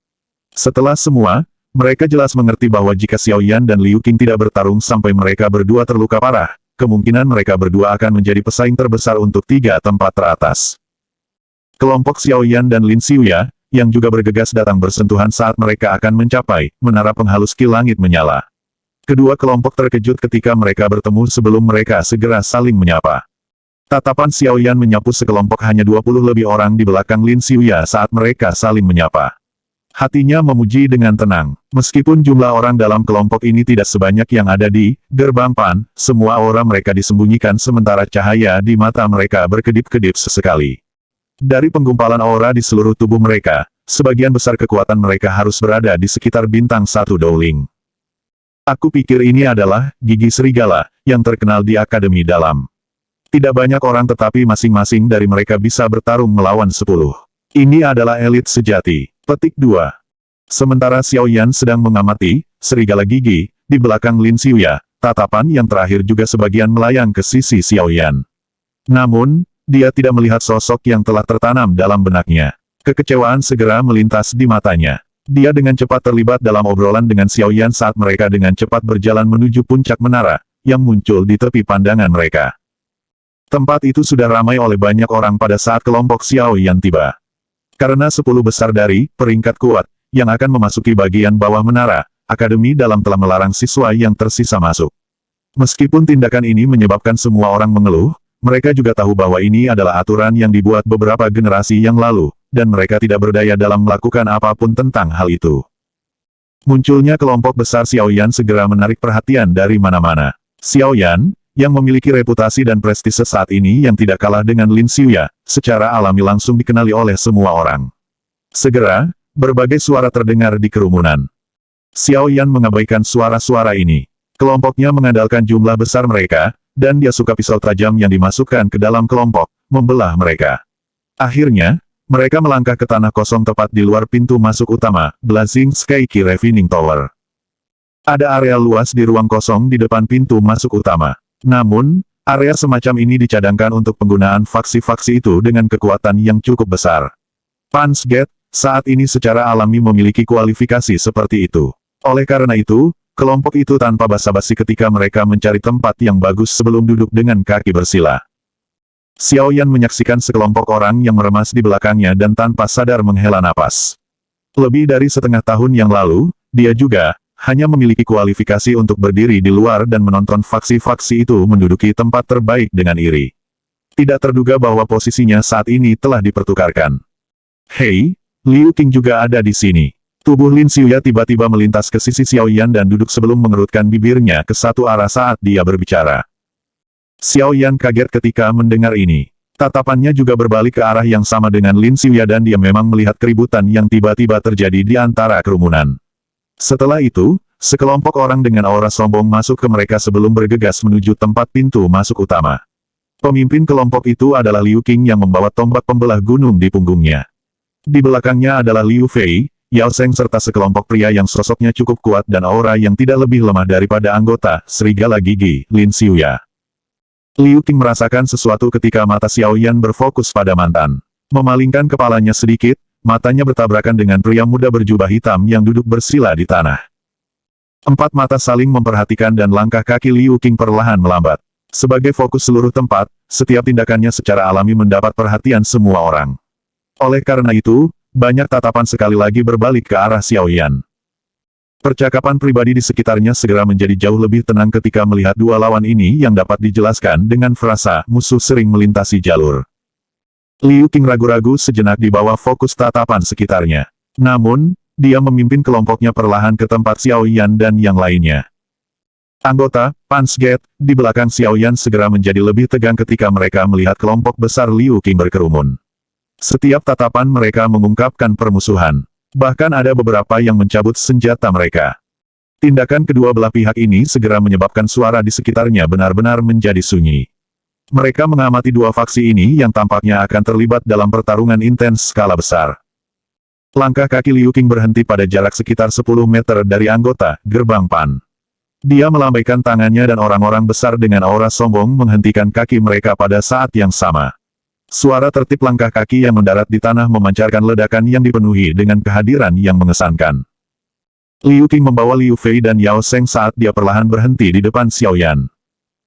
Setelah semua, mereka jelas mengerti bahwa jika Xiaoyan dan Liu Qing tidak bertarung sampai mereka berdua terluka parah, kemungkinan mereka berdua akan menjadi pesaing terbesar untuk 3 tempat teratas. Kelompok Xiaoyan dan Lin Xiuya, yang juga bergegas datang bersentuhan saat mereka akan mencapai Menara Penghalus Ki Langit menyala. Kedua kelompok terkejut ketika mereka bertemu sebelum mereka segera saling menyapa. Tatapan Xiaoyan menyapu sekelompok hanya 20 lebih orang di belakang Lin Xiuya saat mereka saling menyapa. Hatinya memuji dengan tenang. Meskipun jumlah orang dalam kelompok ini tidak sebanyak yang ada di Gerbang Pan, semua aura mereka disembunyikan sementara cahaya di mata mereka berkedip-kedip sesekali. Dari penggumpalan aura di seluruh tubuh mereka, sebagian besar kekuatan mereka harus berada di sekitar bintang 1 Dowling. Aku pikir ini adalah gigi serigala yang terkenal di Akademi Dalam. Tidak banyak orang tetapi masing-masing dari mereka bisa bertarung melawan 10. Ini adalah elit sejati. Petik 2. Sementara Xiaoyan sedang mengamati serigala gigi di belakang Lin Xiuya, tatapan yang terakhir juga sebagian melayang ke sisi Xiaoyan. Namun, dia tidak melihat sosok yang telah tertanam dalam benaknya. Kekecewaan segera melintas di matanya. Dia dengan cepat terlibat dalam obrolan dengan Xiaoyan saat mereka dengan cepat berjalan menuju puncak menara, yang muncul di tepi pandangan mereka. Tempat itu sudah ramai oleh banyak orang pada saat kelompok Xiaoyan tiba. Karena 10 besar dari peringkat kuat, yang akan memasuki bagian bawah menara, Akademi Dalam telah melarang siswa yang tersisa masuk. Meskipun tindakan ini menyebabkan semua orang mengeluh, mereka juga tahu bahwa ini adalah aturan yang dibuat beberapa generasi yang lalu, dan mereka tidak berdaya dalam melakukan apapun tentang hal itu. Munculnya kelompok besar Xiaoyan segera menarik perhatian dari mana-mana. Xiaoyan, yang memiliki reputasi dan prestise saat ini yang tidak kalah dengan Lin Xiuya, secara alami langsung dikenali oleh semua orang. Segera, berbagai suara terdengar di kerumunan. Xiaoyan mengabaikan suara-suara ini. Kelompoknya mengandalkan jumlah besar mereka, dan dia suka pisau tajam yang dimasukkan ke dalam kelompok, membelah mereka. Akhirnya, mereka melangkah ke tanah kosong tepat di luar pintu masuk utama, Blazing Sky Ki Refining Tower. Ada area luas di ruang kosong di depan pintu masuk utama. Namun, area semacam ini dicadangkan untuk penggunaan faksi-faksi itu dengan kekuatan yang cukup besar. Punch Gate, saat ini secara alami memiliki kualifikasi seperti itu. Oleh karena itu, kelompok itu tanpa basa-basi ketika mereka mencari tempat yang bagus sebelum duduk dengan kaki bersila. Xiaoyan menyaksikan sekelompok orang yang meremas di belakangnya dan tanpa sadar menghela napas. Lebih dari setengah tahun yang lalu, dia juga hanya memiliki kualifikasi untuk berdiri di luar dan menonton faksi-faksi itu menduduki tempat terbaik dengan iri. Tidak terduga bahwa posisinya saat ini telah dipertukarkan. Hei, Liu Qing juga ada di sini. Tubuh Lin Xiuya tiba-tiba melintas ke sisi Xiaoyan dan duduk sebelum mengerutkan bibirnya ke satu arah saat dia berbicara. Xiaoyan kaget ketika mendengar ini. Tatapannya juga berbalik ke arah yang sama dengan Lin Xiuya dan dia memang melihat keributan yang tiba-tiba terjadi di antara kerumunan. Setelah itu, sekelompok orang dengan aura sombong masuk ke mereka sebelum bergegas menuju tempat pintu masuk utama. Pemimpin kelompok itu adalah Liu Qing yang membawa tombak pembelah gunung di punggungnya. Di belakangnya adalah Liu Fei, Yao Sheng serta sekelompok pria yang sosoknya cukup kuat dan aura yang tidak lebih lemah daripada anggota Serigala Gigi, Lin Xiuya. Liu Qing merasakan sesuatu ketika mata Xiaoyan berfokus pada mantan. Memalingkan kepalanya sedikit, matanya bertabrakan dengan pria muda berjubah hitam yang duduk bersila di tanah. Empat mata saling memperhatikan dan langkah kaki Liu Qing perlahan melambat. Sebagai fokus seluruh tempat, setiap tindakannya secara alami mendapat perhatian semua orang. Oleh karena itu, banyak tatapan sekali lagi berbalik ke arah Xiaoyan. Percakapan pribadi di sekitarnya segera menjadi jauh lebih tenang ketika melihat dua lawan ini yang dapat dijelaskan dengan frasa musuh sering melintasi jalur. Liu Qing ragu-ragu sejenak di bawah fokus tatapan sekitarnya. Namun, dia memimpin kelompoknya perlahan ke tempat Xiaoyan dan yang lainnya. Anggota Punch Gate di belakang Xiaoyan segera menjadi lebih tegang ketika mereka melihat kelompok besar Liu Qing berkerumun. Setiap tatapan mereka mengungkapkan permusuhan. Bahkan ada beberapa yang mencabut senjata mereka. Tindakan kedua belah pihak ini segera menyebabkan suara di sekitarnya benar-benar menjadi sunyi. Mereka mengamati dua faksi ini yang tampaknya akan terlibat dalam pertarungan intens skala besar. Langkah kaki Liu Qing berhenti pada jarak sekitar 10 meter dari anggota gerbang Pan. Dia melambaikan tangannya dan orang-orang besar dengan aura sombong menghentikan kaki mereka pada saat yang sama. Suara tertib langkah kaki yang mendarat di tanah memancarkan ledakan yang dipenuhi dengan kehadiran yang mengesankan. Liu Qing membawa Liu Fei dan Yao Sheng saat dia perlahan berhenti di depan Xiaoyan.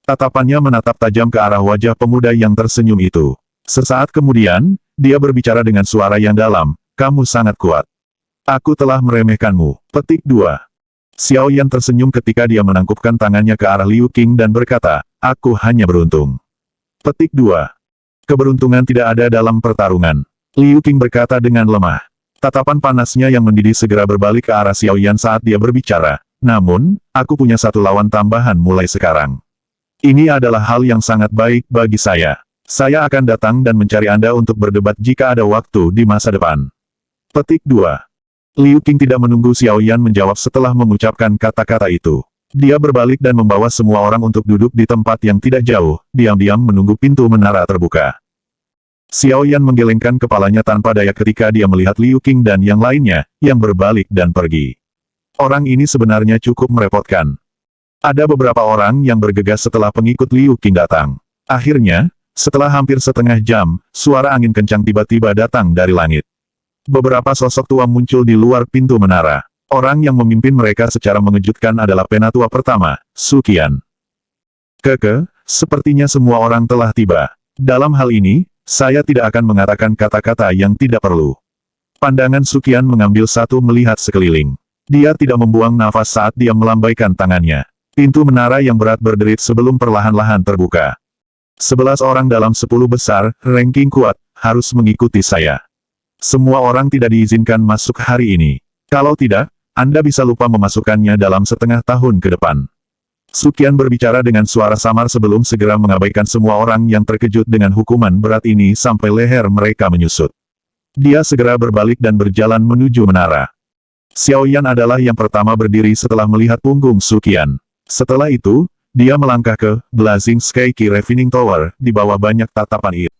Tatapannya menatap tajam ke arah wajah pemuda yang tersenyum itu. Sesaat kemudian, dia berbicara dengan suara yang dalam, "Kamu sangat kuat. Aku telah meremehkanmu." Petik 2. Xiaoyan tersenyum ketika dia menangkupkan tangannya ke arah Liu Qing dan berkata, "Aku hanya beruntung." Petik 2. Keberuntungan tidak ada dalam pertarungan. Liu Qing berkata dengan lemah. Tatapan panasnya yang mendidih segera berbalik ke arah Xiaoyan saat dia berbicara. "Namun, aku punya satu lawan tambahan mulai sekarang. Ini adalah hal yang sangat baik bagi saya. Saya akan datang dan mencari Anda untuk berdebat jika ada waktu di masa depan." Petik 2. Liu Qing tidak menunggu Xiaoyan menjawab setelah mengucapkan kata-kata itu. Dia berbalik dan membawa semua orang untuk duduk di tempat yang tidak jauh, diam-diam menunggu pintu menara terbuka. Xiaoyan menggelengkan kepalanya tanpa daya ketika dia melihat Liu Qing dan yang lainnya, yang berbalik dan pergi. Orang ini sebenarnya cukup merepotkan. Ada beberapa orang yang bergegas setelah pengikut Liu Qing datang. Akhirnya, setelah hampir setengah jam, suara angin kencang tiba-tiba datang dari langit. Beberapa sosok tua muncul di luar pintu menara. Orang yang memimpin mereka secara mengejutkan adalah penatua pertama, Su Qian. Sepertinya semua orang telah tiba. Dalam hal ini, saya tidak akan mengatakan kata-kata yang tidak perlu. Pandangan Su Qian mengambil satu melihat sekeliling. Dia tidak membuang nafas saat dia melambaikan tangannya. Pintu menara yang berat berderit sebelum perlahan-lahan terbuka. 11 orang dalam 10 besar, ranking kuat, harus mengikuti saya. Semua orang tidak diizinkan masuk hari ini. Kalau tidak, Anda bisa lupa memasukkannya dalam setengah tahun ke depan. Su Qian berbicara dengan suara samar sebelum segera mengabaikan semua orang yang terkejut dengan hukuman berat ini sampai leher mereka menyusut. Dia segera berbalik dan berjalan menuju menara. Xiaoyan adalah yang pertama berdiri setelah melihat punggung Su Qian. Setelah itu, dia melangkah ke Blazing Sky Key Refining Tower di bawah banyak tatapan iri.